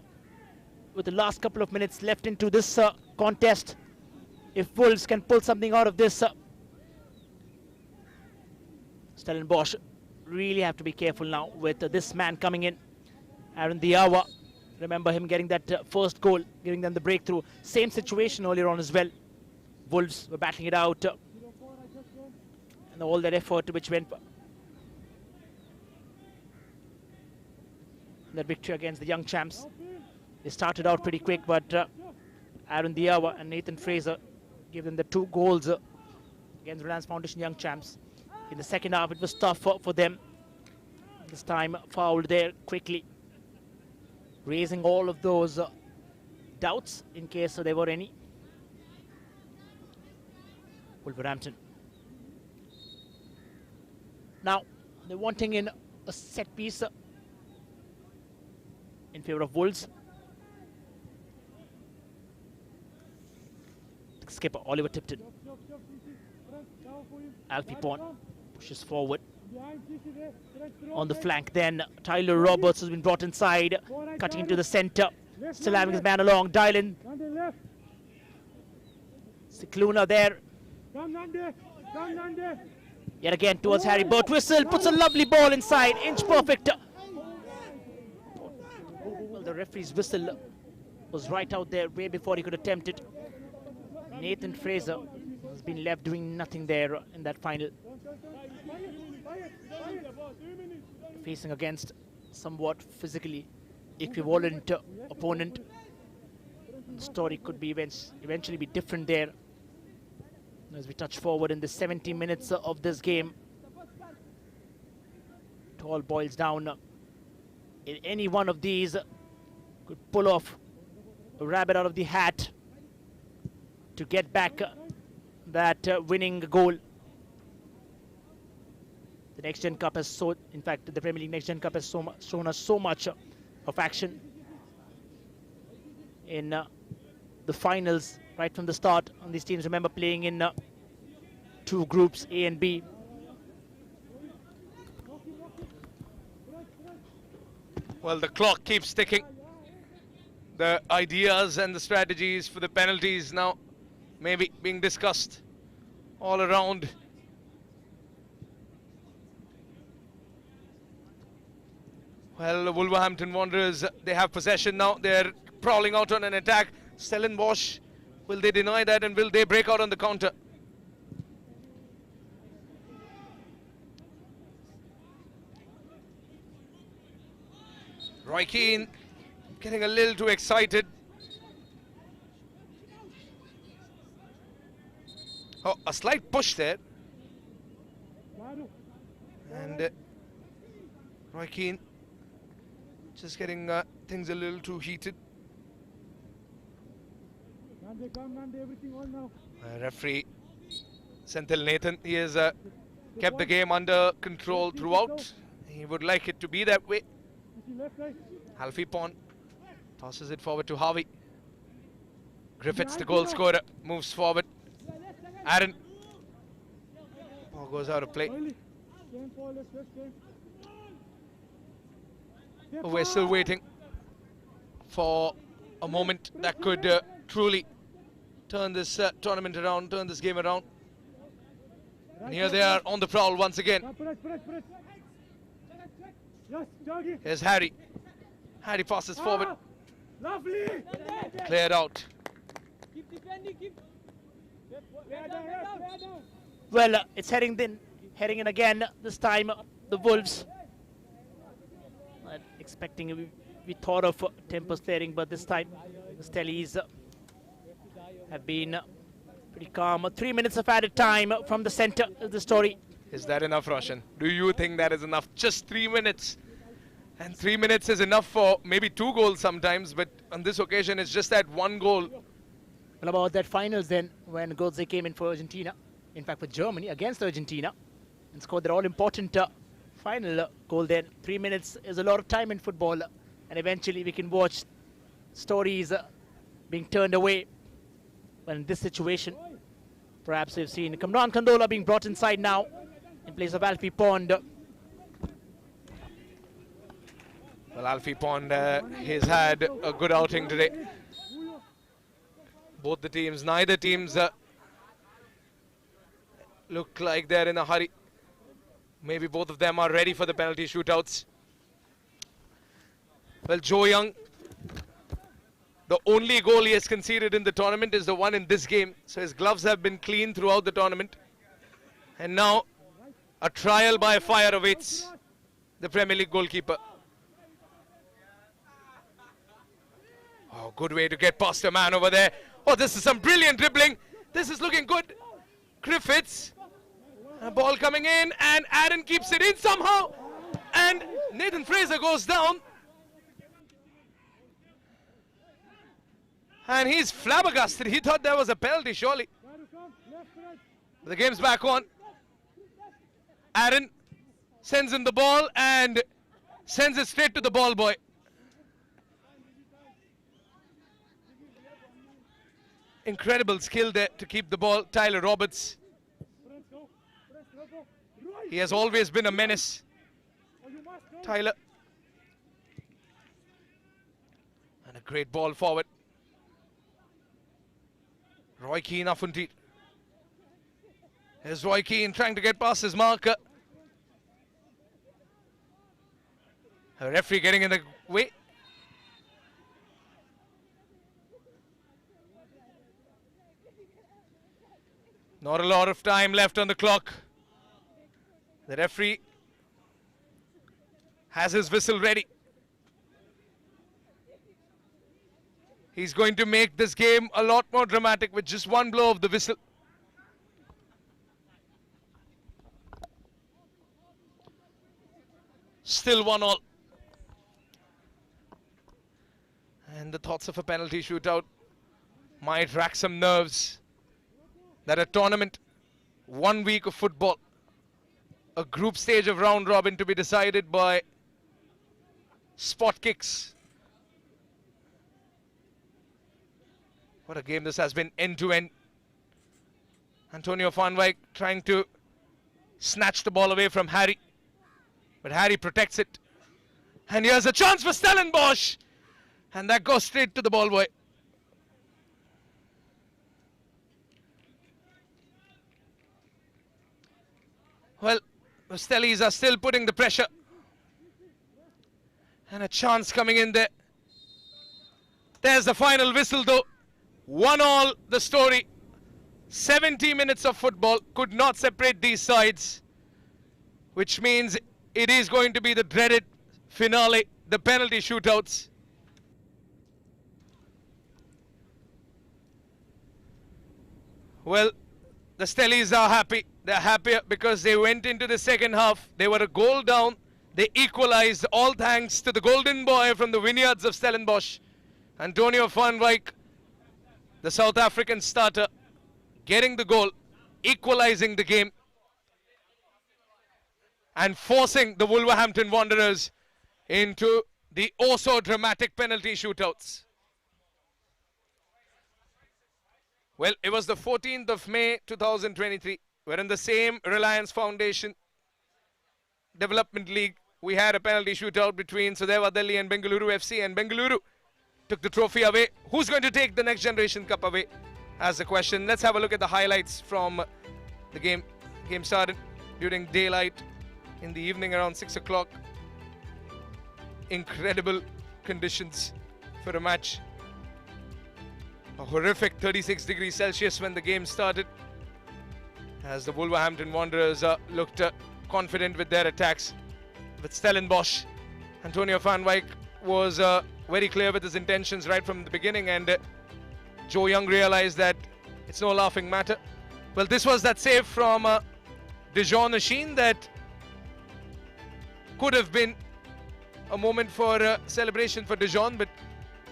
with the last couple of minutes left into this contest. If Wolves can pull something out of this, Stellenbosch really have to be careful now with this man coming in. Aaron Diawa, remember him getting that first goal, giving them the breakthrough. Same situation earlier on as well. Wolves were battling it out. And all that effort which went that victory against the young champs. They started out pretty quick, but Aaron Diawa and Nathan Fraser gave them the 2 goals against Reliance Foundation young champs. In the second half, it was tough for them. This time, fouled there quickly, raising all of those doubts in case there were any. Wolverhampton. Now, they're wanting in a set piece in favor of Wolves. Skipper Oliver Tipton. Alfie Pond pushes forward. On the flank then, Tyler Roberts has been brought inside, cutting into the center. Still having his man along, Dylan. Cicluna there. Yet again towards Harry Birtwistle, puts a lovely ball inside, inch perfect. Well, the referee's whistle was right out there way before he could attempt it. Nathan Fraser has been left doing nothing there in that final. Facing against somewhat physically equivalent opponent. The story could be eventually be different there. As we touch forward in the 70 minutes of this game, it all boils down. In any one of these could pull off a rabbit out of the hat to get back that winning goal. The Next Gen Cup has in fact, the Premier League Next Gen Cup has shown us so much of action in the finals right from the start. And these teams, remember, playing in 2 groups, A and B. Well, the clock keeps ticking. The ideas and the strategies for the penalties now maybe being discussed all around. Well, the Wolverhampton Wanderers, they have possession now. They're prowling out on an attack. Stellenbosch, will they deny that and will they break out on the counter? Roy Keane getting a little too excited. Oh, a slight push there. And Roy Keane just getting things a little too heated. Referee Senthil Nathan, he has kept the game under control throughout. He would like it to be that way. Alfie Pond tosses it forward to Harvey. Griffiths, the goal scorer, moves forward. Aaron. Ball goes out of play. We're still waiting for a moment that could truly turn this tournament around, turn this game around. And here they are on the prowl once again. Here's Harry. Harry passes forward. Cleared out. Well, it's heading in again. This time, the Wolves. Expecting, we thought of tempers flaring, but this time the Stellies have been pretty calm. 3 minutes of added time from the center of the story. Is that enough, Roshan? Do you think that is enough? Just 3 minutes. And 3 minutes is enough for maybe 2 goals sometimes, but on this occasion it's just that 1 goal. Well, about that finals then, when Götze came in for Argentina, in fact for Germany against Argentina, and scored their all-important final goal then. 3 minutes is a lot of time in football, and eventually we can watch stories being turned away. But in this situation, perhaps we've seen Kamran Kandola being brought inside now in place of Alfie Pond. Well, Alfie Pond, he's had a good outing today. Both the teams, neither teams look like they're in a hurry. Maybe both of them are ready for the penalty shootouts. Well, Joe Young, the only goal he has conceded in the tournament is the one in this game. So his gloves have been clean throughout the tournament. And now a trial by fire awaits the Premier League goalkeeper. Oh, good way to get past a man over there. Oh, this is some brilliant dribbling. This is looking good. Griffiths. A ball coming in, and Aaron keeps it in somehow. And Nathan Fraser goes down. And he's flabbergasted. He thought there was a penalty, surely. The game's back on. Aaron sends in the ball and sends it straight to the ball boy. Incredible skill there to keep the ball. Tyler Roberts. He has always been a menace. Tyler. And a great ball forward. Roy Keane Afunti. Here's Roy Keane trying to get past his marker. A referee getting in the way. Not a lot of time left on the clock. The referee has his whistle ready. He's going to make this game a lot more dramatic with just one blow of the whistle. Still 1-1. And the thoughts of a penalty shootout might rack some nerves. That a tournament, 1 week of football, a group stage of round robin to be decided by spot kicks. What a game this has been, end to end. Antonio van Wijk trying to snatch the ball away from Harry, but Harry protects it. And here's a chance for Stellenbosch, and that goes straight to the ball boy. Well, the Stellies are still putting the pressure. And a chance coming in there. There's the final whistle though. 1-1 the story. 70 minutes of football could not separate these sides, which means it is going to be the dreaded finale the penalty shootouts. Well, the Stellies are happy. They're happier because they went into the second half. They were a goal down. They equalized, all thanks to the golden boy from the vineyards of Stellenbosch, Antonio van Wyk, the South African starter, getting the goal, equalizing the game, and forcing the Wolverhampton Wanderers into the oh-so-dramatic penalty shootouts. Well, it was the 14th of May 2023. We're in the same Reliance Foundation Development League. We had a penalty shootout between Sudhaiva Delhi and Bengaluru FC, and Bengaluru took the trophy away. Who's going to take the Next Generation Cup away? As the question. Let's have a look at the highlights from the game. Game started during daylight in the evening around 6 o'clock. Incredible conditions for a match. A horrific 36 degrees Celsius when the game started, as the Wolverhampton Wanderers looked confident with their attacks. With Stellenbosch, Antonio van Wyk was very clear with his intentions right from the beginning, and Joe Young realized that it's no laughing matter. Well, this was that save from Dijon Machine that could have been a moment for celebration for Dijon, but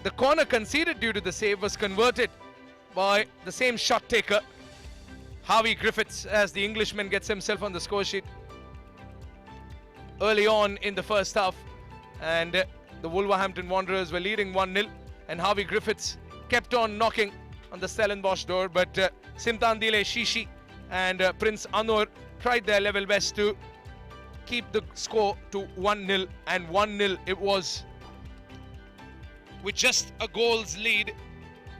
the corner conceded due to the save was converted by the same shot taker, Harvey Griffiths, as the Englishman gets himself on the score sheet early on in the first half, and the Wolverhampton Wanderers were leading 1-0, and Harvey Griffiths kept on knocking on the Stellenbosch door, but Simtandile Shishi and Prince Anur tried their level best to keep the score to 1-0, and 1-0 it was. With just a goal's lead,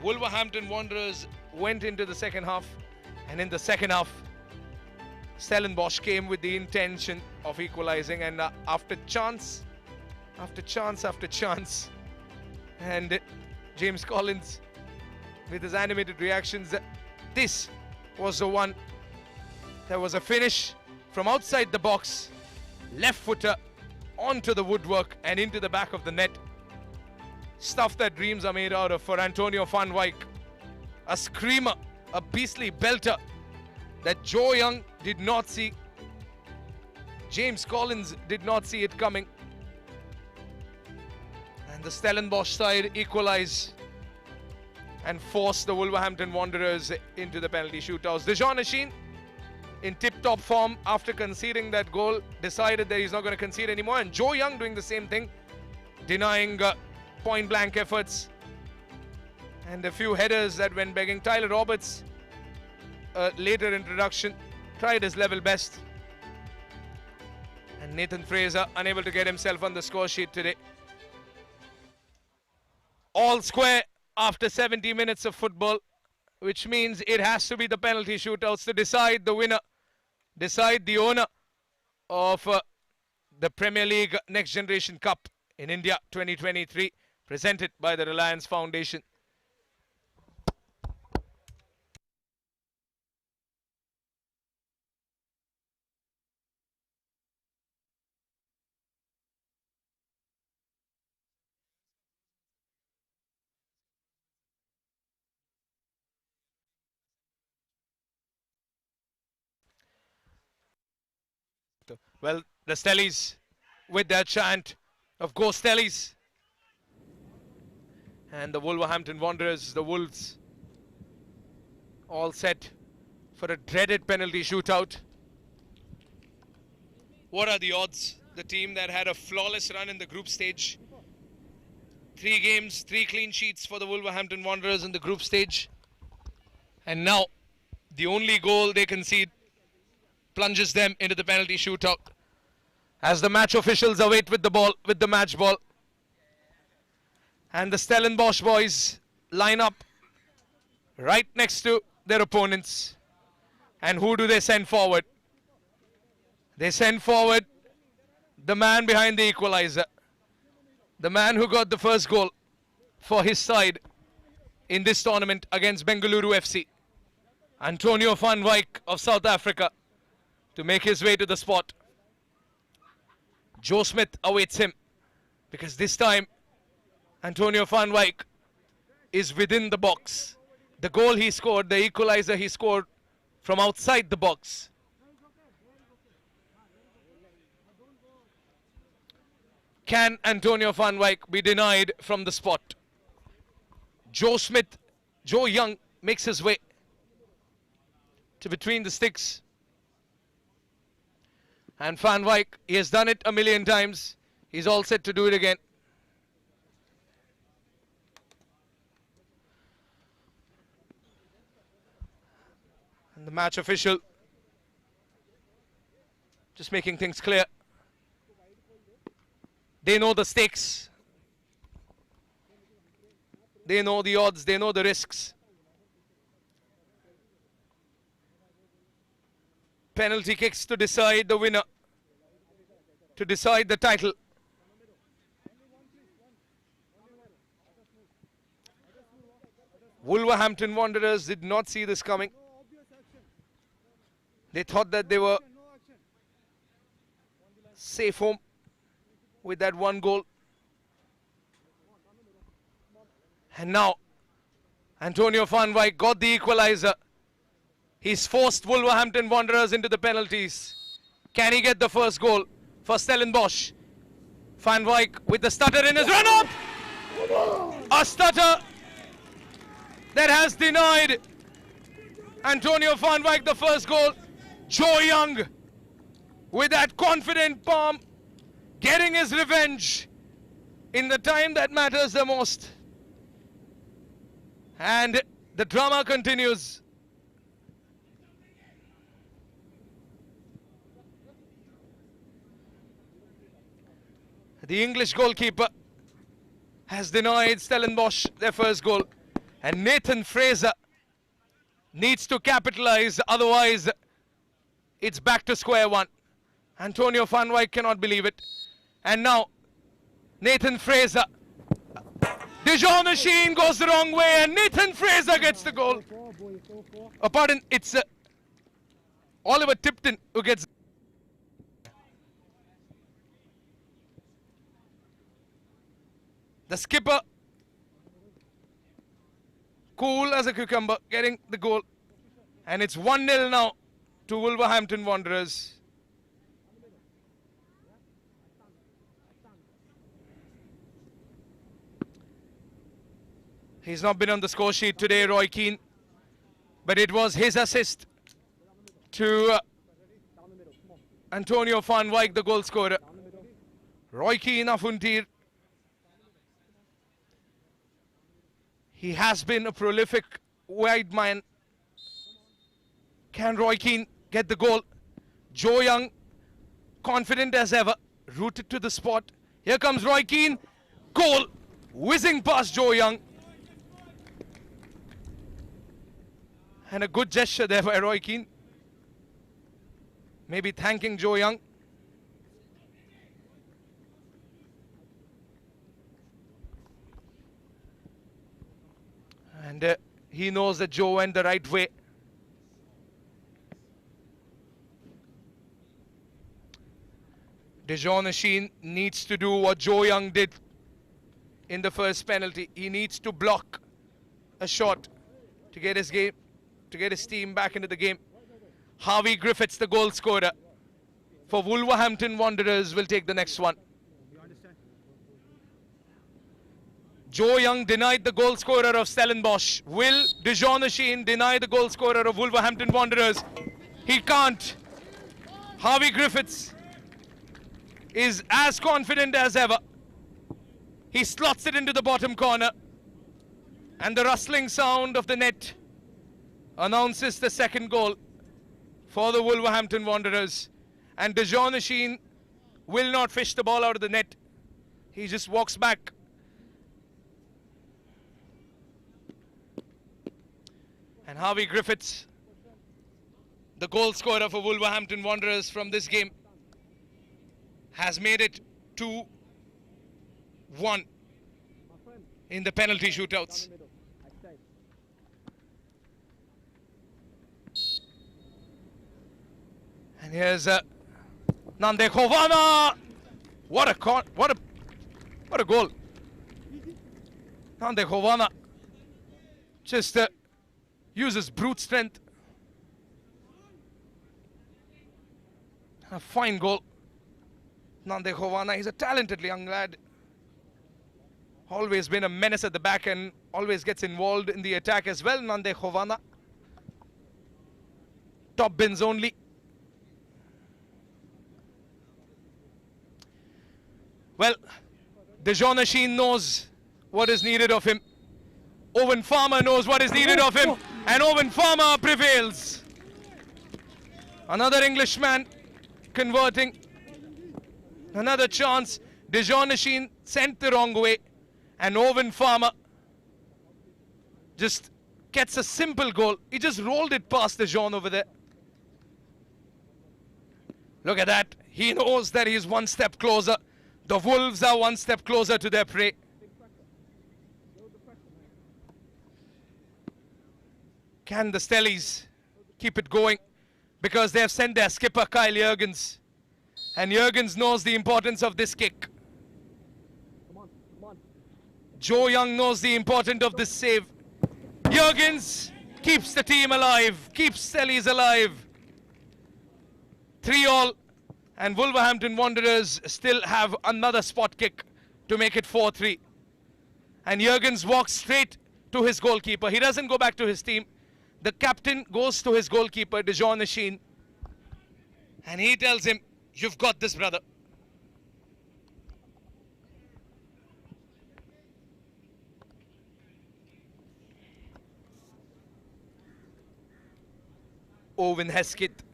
Wolverhampton Wanderers went into the second half, and in the second half, Stellenbosch came with the intention of equalizing, and after chance after chance after chance, and James Collins with his animated reactions, this was the one. There was a finish from outside the box, left footer onto the woodwork and into the back of the net. Stuff that dreams are made out of for Antonio van Wyk. A screamer, a beastly belter that Joe Young did not see. James Collins did not see it coming. And the Stellenbosch side equalize and force the Wolverhampton Wanderers into the penalty shootouts. Dijon Machine, in tip-top form after conceding that goal, decided that he's not going to concede anymore. And Joe Young doing the same thing, denying point-blank efforts and a few headers that went begging. Tyler Roberts, later introduction, tried his level best. And Nathan Fraser unable to get himself on the score sheet today. All square after 70 minutes of football, which means it has to be the penalty shootouts to decide the winner, decide the owner of the Premier League Next Generation Cup in India 2023, presented by the Reliance Foundation. Well, the Stellies with their chant of "Go Stellies," and the Wolverhampton Wanderers, the Wolves, all set for a dreaded penalty shootout. What are the odds? The team that had a flawless run in the group stage. 3 games, 3 clean sheets for the Wolverhampton Wanderers in the group stage. And now, the only goal they concede plunges them into the penalty shootout, as the match officials await with the ball, with the match ball. And the Stellenbosch boys line up right next to their opponents. And who do they send forward? They send forward the man behind the equalizer, the man who got the first goal for his side in this tournament against Bengaluru FC, Antonio van Wyk of South Africa, to make his way to the spot. Joe Smith awaits him Because this time, Antonio van Wyk is within the box. The goal he scored, the equalizer he scored from outside the box. Can Antonio van Wyk be denied from the spot? Joe Young makes his way to between the sticks. And Van Wyk, he has done it a million times. He's all set to do it again. And the match official just making things clear. They know the stakes. They know the odds. They know the risks. Penalty kicks to decide the winner, to decide the title. Wolverhampton Wanderers did not see this coming. They thought that they were safe home with that one goal. And now, Antonio van Wyk got the equalizer. He's forced Wolverhampton Wanderers into the penalties. Can he get the first goal for Stellenbosch? Van Wyk with the stutter in his run-up. A stutter that has denied Antonio van Wyk the first goal. Joe Young with that confident palm, getting his revenge in the time that matters the most. And the drama continues. The English goalkeeper has denied Stellenbosch their first goal. And Nathan Fraser needs to capitalize, otherwise it's back to square one. Antonio van Wyk cannot believe it. And now, Nathan Fraser. Dijon Machine goes the wrong way and Nathan Fraser gets the goal. Oh, pardon, it's Oliver Tipton who gets. The skipper, cool as a cucumber, getting the goal. And it's 1-0 now to Wolverhampton Wanderers. He's not been on the score sheet today, Roy Keane. But it was his assist to Antonio van Wyk, the goal scorer. Roy Keane Afuntir. He has been a prolific wide man. Can Roy Keane get the goal? Joe Young, confident as ever, rooted to the spot. Here comes Roy Keane. Goal, whizzing past Joe Young. And a good gesture there by Roy Keane. Maybe thanking Joe Young. And he knows that Joe went the right way. Dijon Machine needs to do what Joe Young did in the first penalty. He needs to block a shot to get his game, to get his team back into the game. Harvey Griffiths, the goal scorer for Wolverhampton Wanderers, will take the next one. Joe Young denied the goal scorer of Stellenbosch. Will Dijon Machine deny the goal scorer of Wolverhampton Wanderers? He can't. Harvey Griffiths is as confident as ever. He slots it into the bottom corner. And the rustling sound of the net announces the second goal for the Wolverhampton Wanderers. And Dijon Machine will not fish the ball out of the net. He just walks back. And Harvey Griffiths, the goal scorer for Wolverhampton Wanderers from this game, has made it 2-1 in the penalty shootouts. And here's Nande Khovana. What What a goal. Nande Hovana just uses brute strength. A fine goal. Nande Hovana, he's a talented young lad. Always been a menace at the back and always gets involved in the attack as well. Nande Hovana. Top bins only. Well, Dejon Asheen knows what is needed of him. Owen Farmer knows what is needed of him. And Owen Farmer prevails. Another Englishman converting. Another chance. Dejon Asheen sent the wrong way. And Owen Farmer just gets a simple goal. He just rolled it past Dejon over there. Look at that. He knows that he's one step closer. The Wolves are one step closer to their prey. Can the Stellies keep it going? Because they have sent their skipper Kyle Jurgens. And Jurgens knows the importance of this kick. Joe Young knows the importance of this save. Jurgens keeps the team alive, keeps Stellies alive. 3-all. And Wolverhampton Wanderers still have another spot kick to make it 4-3. And Jurgens walks straight to his goalkeeper. He doesn't go back to his team. The captain goes to his goalkeeper, Dejon Asheen. And he tells him, "You've got this, brother." Owen Hesketh.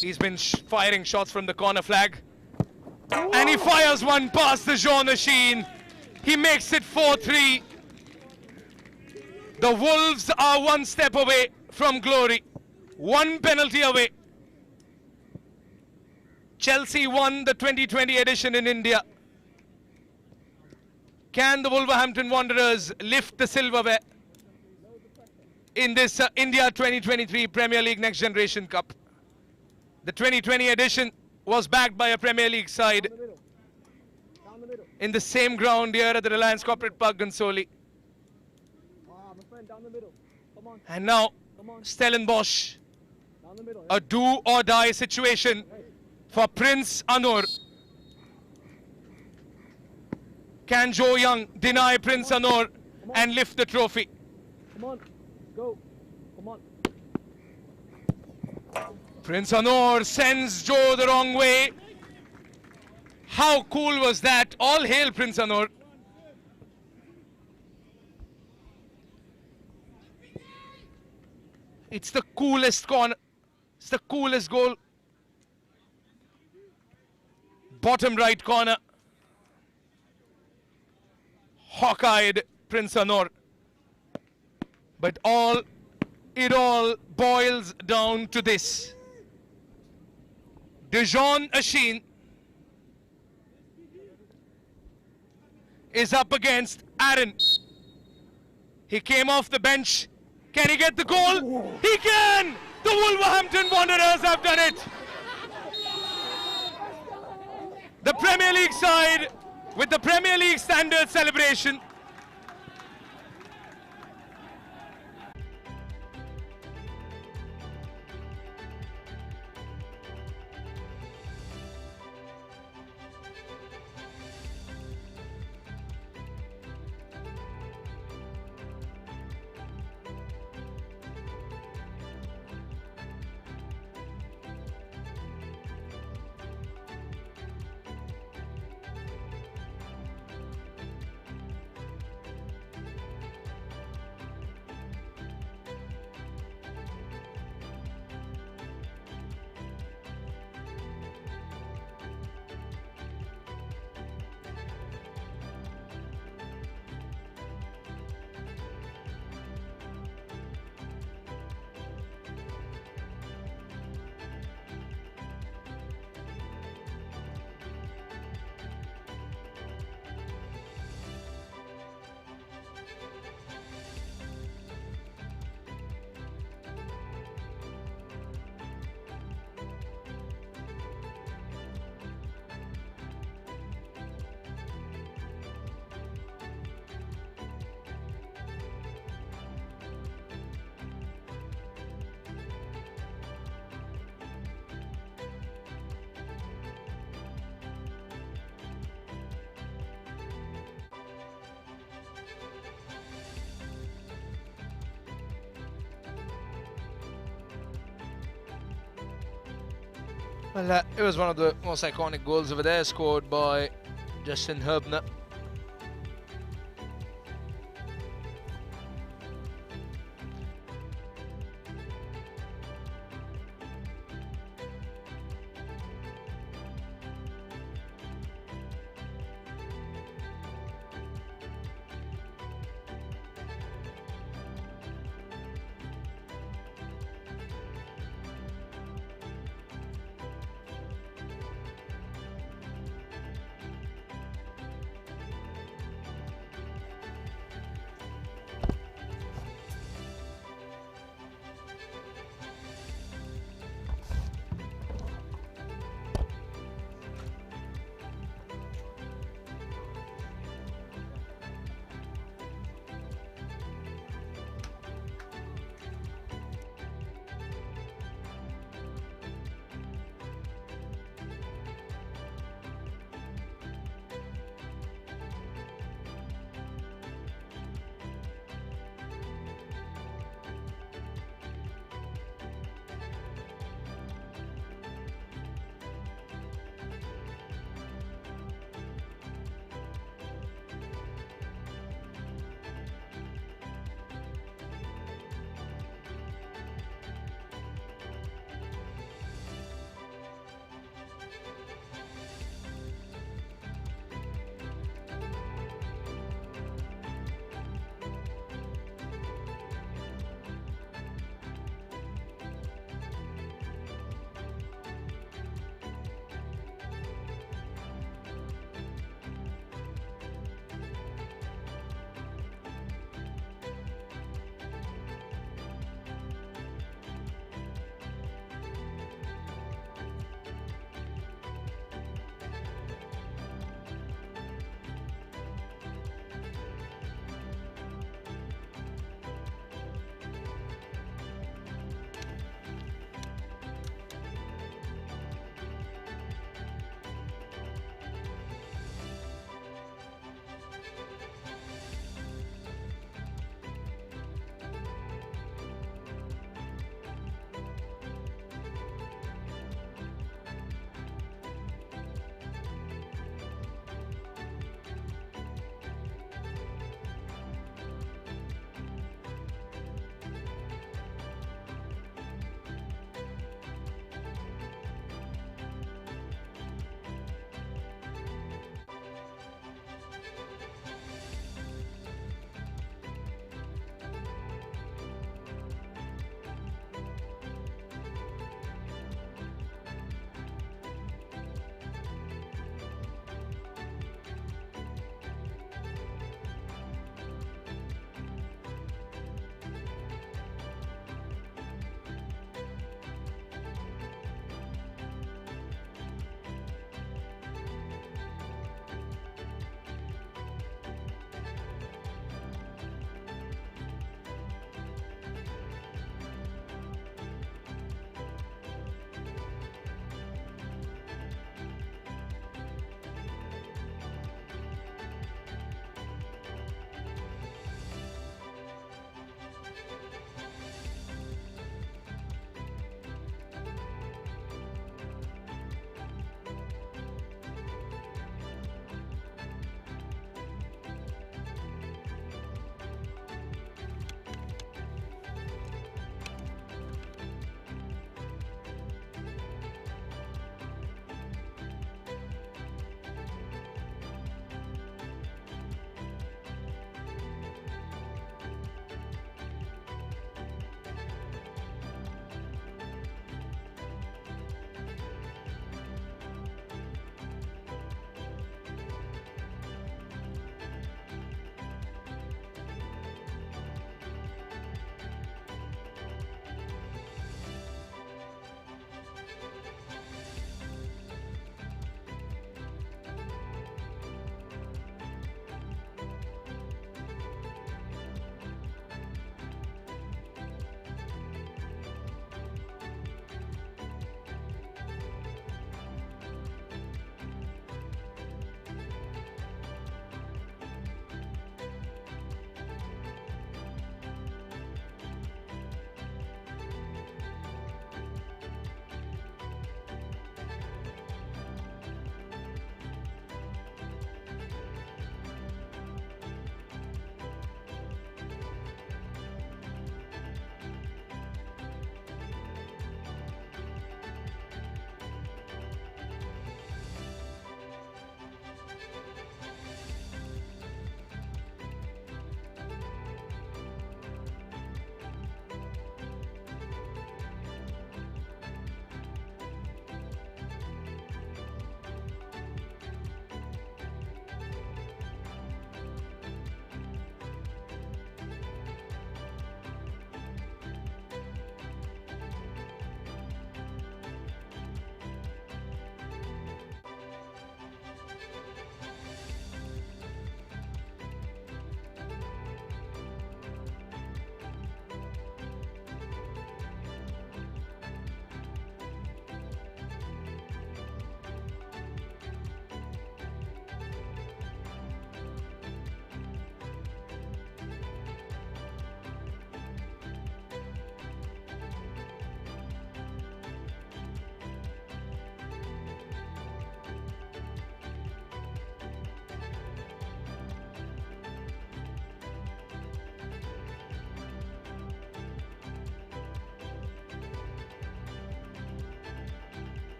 He's been firing shots from the corner flag. And he fires one past Dejon Asheen. He makes it 4-3. The Wolves are one step away from glory. One penalty away. Chelsea won the 2020 edition in India. Can the Wolverhampton Wanderers lift the silverware in this India 2023 Premier League Next Generation Cup? The 2020 edition was backed by a Premier League side in the same ground here at the Reliance Corporate Park, Ghensoli. And now, Stellenbosch, a do-or-die situation for Prince Anur. Can Joe Young deny Prince Anur and lift the trophy? Come on, go. Come on. Prince Anur sends Joe the wrong way. How cool was that? All hail Prince Anur. It's the coolest corner. It's the coolest goal. Bottom right corner. Hawk-eyed Prince Anur. But it all boils down to this. Dejon Asheen is up against Aaron. He came off the bench. Can he get the goal? He can! The Wolverhampton Wanderers have done it. The Premier League side with the Premier League standard celebration. Well, it was one of the most iconic goals over there, scored by Justin Herbner.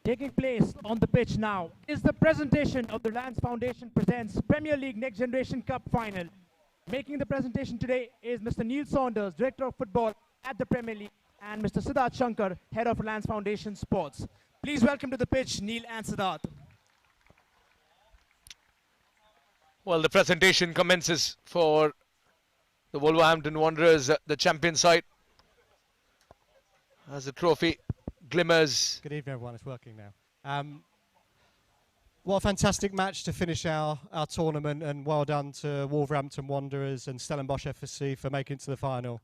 Taking place on the pitch now is the presentation of the Reliance Foundation presents Premier League Next Generation Cup Final. Making the presentation today is Mr. Neil Saunders, Director of Football at the Premier League, and Mr. Siddharth Shankar, Head of Reliance Foundation Sports. Please welcome to the pitch Neil and Siddharth. Well, the presentation commences for the Wolverhampton Wanderers, the champion side, as the trophy glimmers. Good evening, everyone. It's working now. What a fantastic match to finish our tournament, and well done to Wolverhampton Wanderers and Stellenbosch FC for making it to the final.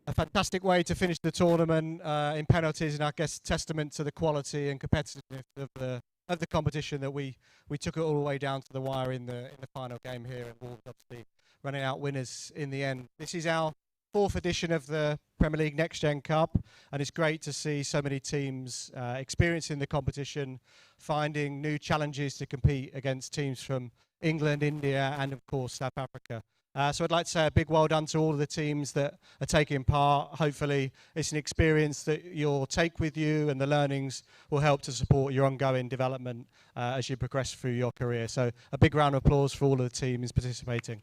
A fantastic way to finish the tournament in penalties, and I guess testament to the quality and competitiveness of the competition that we took it all the way down to the wire in the final game here, and Wolves obviously running out winners in the end. This is our fourth edition of the Premier League Next Gen Cup, and it's great to see so many teams experiencing the competition, finding new challenges to compete against teams from England, India, and of course South Africa. So I'd like to say a big well done to all of the teams that are taking part. Hopefully it's an experience that you'll take with you, and the learnings will help to support your ongoing development as you progress through your career. So a big round of applause for all of the teams participating.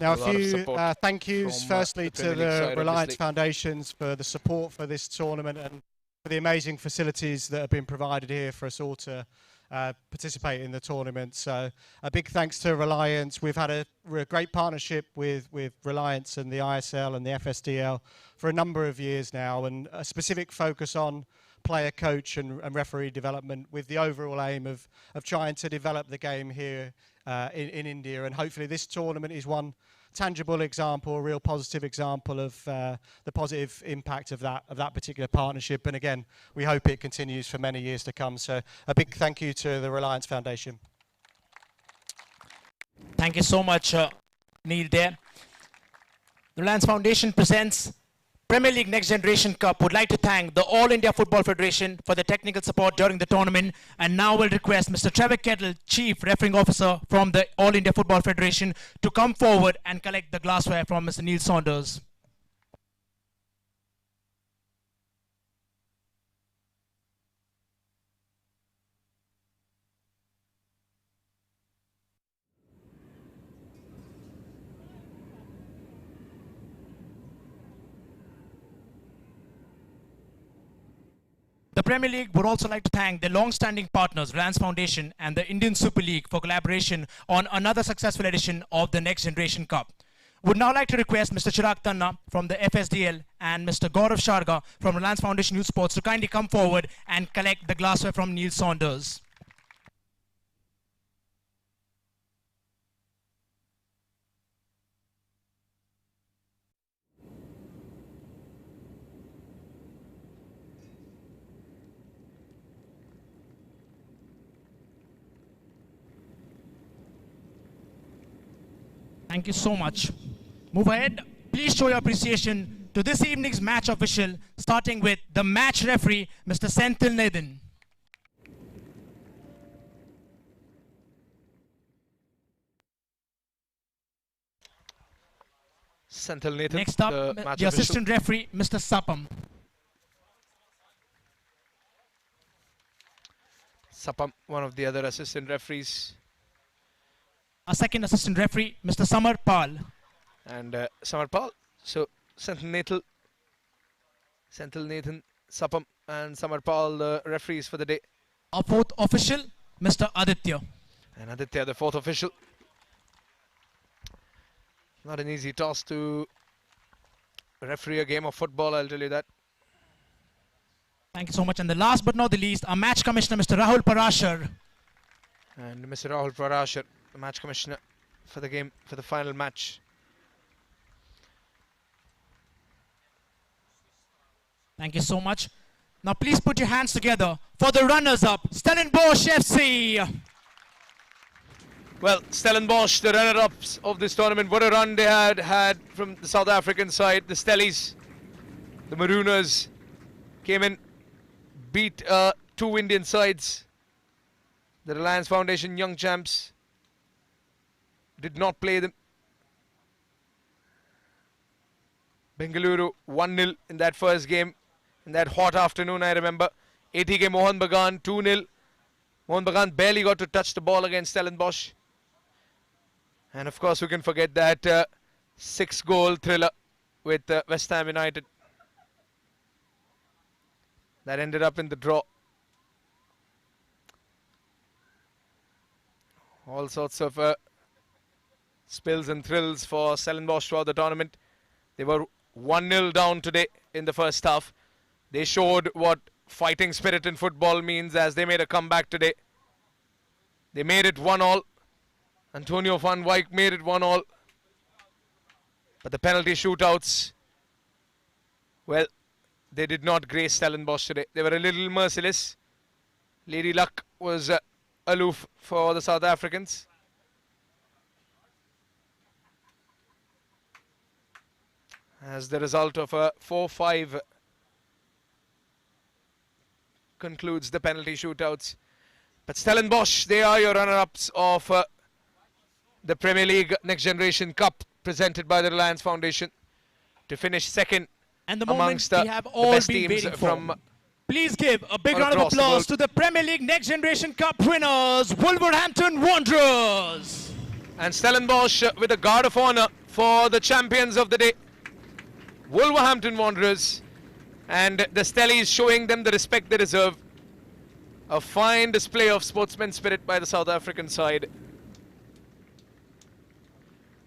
Now, a few thank yous, firstly to the Reliance Foundations for the support for this tournament and for the amazing facilities that have been provided here for us all to participate in the tournament. So a big thanks to Reliance. We've had a great partnership with Reliance and the ISL and the FSDL for a number of years now, and a specific focus on player, coach and referee development, with the overall aim of trying to develop the game here in India. And hopefully this tournament is one tangible example, a real positive example of the positive impact of that particular partnership. And again, we hope it continues for many years to come. So a big thank you to the Reliance Foundation. Thank you so much, Neil there. The Reliance Foundation presents Premier League Next Generation Cup. Would like to thank the All India Football Federation for the technical support during the tournament, and now will request Mr. Trevor Kettle, Chief Refereeing Officer from the All India Football Federation, to come forward and collect the glassware from Mr. Neil Saunders. The Premier League would also like to thank their long-standing partners, Reliance Foundation and the Indian Super League, for collaboration on another successful edition of the Next Generation Cup. Would now like to request Mr. Chirag Tanna from the FSDL and Mr. Gaurav Sharga from Reliance Foundation Youth Sports to kindly come forward and collect the glassware from Neil Saunders. Thank you so much. Move ahead. Please show your appreciation to this evening's match official, starting with the match referee, Mr. Senthil Nathan. Senthil Nathan. Next up, the assistant referee, Mr. Sapam. Sapam, one of the other assistant referees. Our second assistant referee, Mr. Samar Pal. And Samar Pal. So Senthil Nathan, Sapam and Samar Pal, the referees for the day. Our fourth official, Mr. Aditya. And Aditya, the fourth official. Not an easy task to referee a game of football, I'll tell you that. Thank you so much. And the last but not the least, our match commissioner, Mr. Rahul Parashar. And Mr. Rahul Parashar, the match commissioner for the game, for the final match. Thank you so much. Now please put your hands together for the runners-up, Stellenbosch FC. Well, Stellenbosch, the runner-ups of this tournament. What a run they had from the South African side. The Stellies, the Marooners, came in, beat two Indian sides. The Reliance Foundation young champs did not play them. Bengaluru 1-0 in that first game. In that hot afternoon, I remember. ATK Mohan Bagan 2-0. Mohan Bagan barely got to touch the ball against Stellenbosch. And of course, we can forget that 6-goal thriller with West Ham United. That ended up in the draw. All sorts of spills and thrills for Stellenbosch throughout the tournament. They were 1-0 down today in the first half. They showed what fighting spirit in football means as they made a comeback today. They made it 1-1. Antonio van Wyk made it 1-1. But the penalty shootouts, well, they did not grace Stellenbosch today. They were a little merciless. Lady Luck was aloof for the South Africans. As the result of a 4-5 concludes the penalty shootouts. But Stellenbosch, they are your runner-ups of the Premier League Next Generation Cup presented by the Reliance Foundation to finish second and the moment amongst we have all best been teams waiting from for. Please give a big round of across the applause world. to the Premier League Next Generation Cup winners, Wolverhampton Wanderers. And Stellenbosch with a guard of honor for the champions of the day, Wolverhampton Wanderers, and the Stellies showing them the respect they deserve. A fine display of sportsman spirit by the South African side.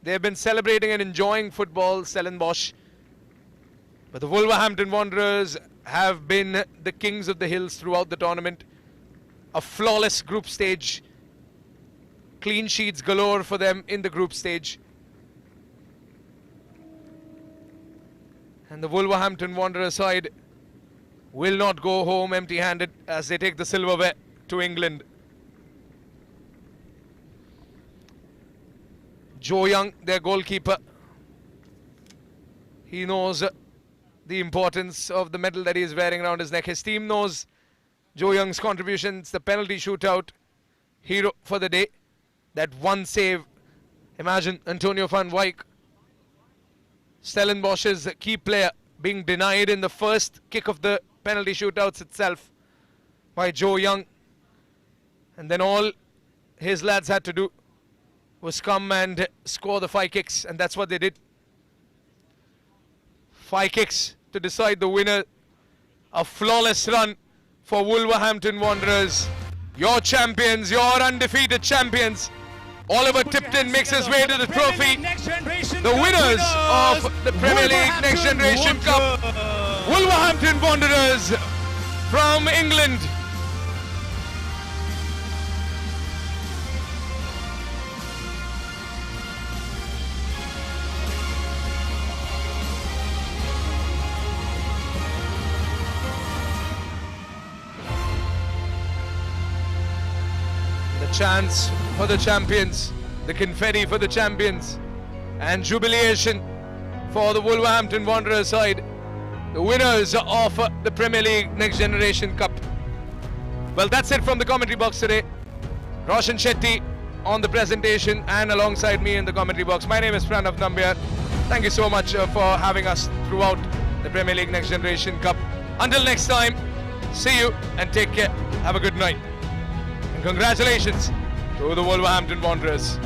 They have been celebrating and enjoying football, Stellenbosch. But the Wolverhampton Wanderers have been the kings of the hills throughout the tournament. A flawless group stage. Clean sheets galore for them in the group stage. And the Wolverhampton Wanderers side will not go home empty-handed as they take the silverware to England. Joe Young, their goalkeeper, he knows the importance of the medal that he is wearing around his neck. His team knows Joe Young's contributions, the penalty shootout, hero for the day. That one save, imagine Antonio van Wyk, Stellenbosch's key player, being denied in the first kick of the penalty shootouts itself by Joe Young. And then all his lads had to do was come and score the 5 kicks, and that's what they did. 5 kicks to decide the winner. A flawless run for Wolverhampton Wanderers. Your champions, your undefeated champions. Oliver Tipton makes his way to the trophy. The winners of the Premier League Next Generation Cup, Wolverhampton Wanderers from England. The chants for the champions, the confetti for the champions, and jubilation for the Wolverhampton Wanderers side, the winners of the Premier League Next Generation Cup. Well, that's it from the commentary box today. Roshan Shetty on the presentation and alongside me in the commentary box. My name is Pranav Nambiar. Thank you so much for having us throughout the Premier League Next Generation Cup. Until next time, see you and take care. Have a good night. And congratulations to the Wolverhampton Wanderers.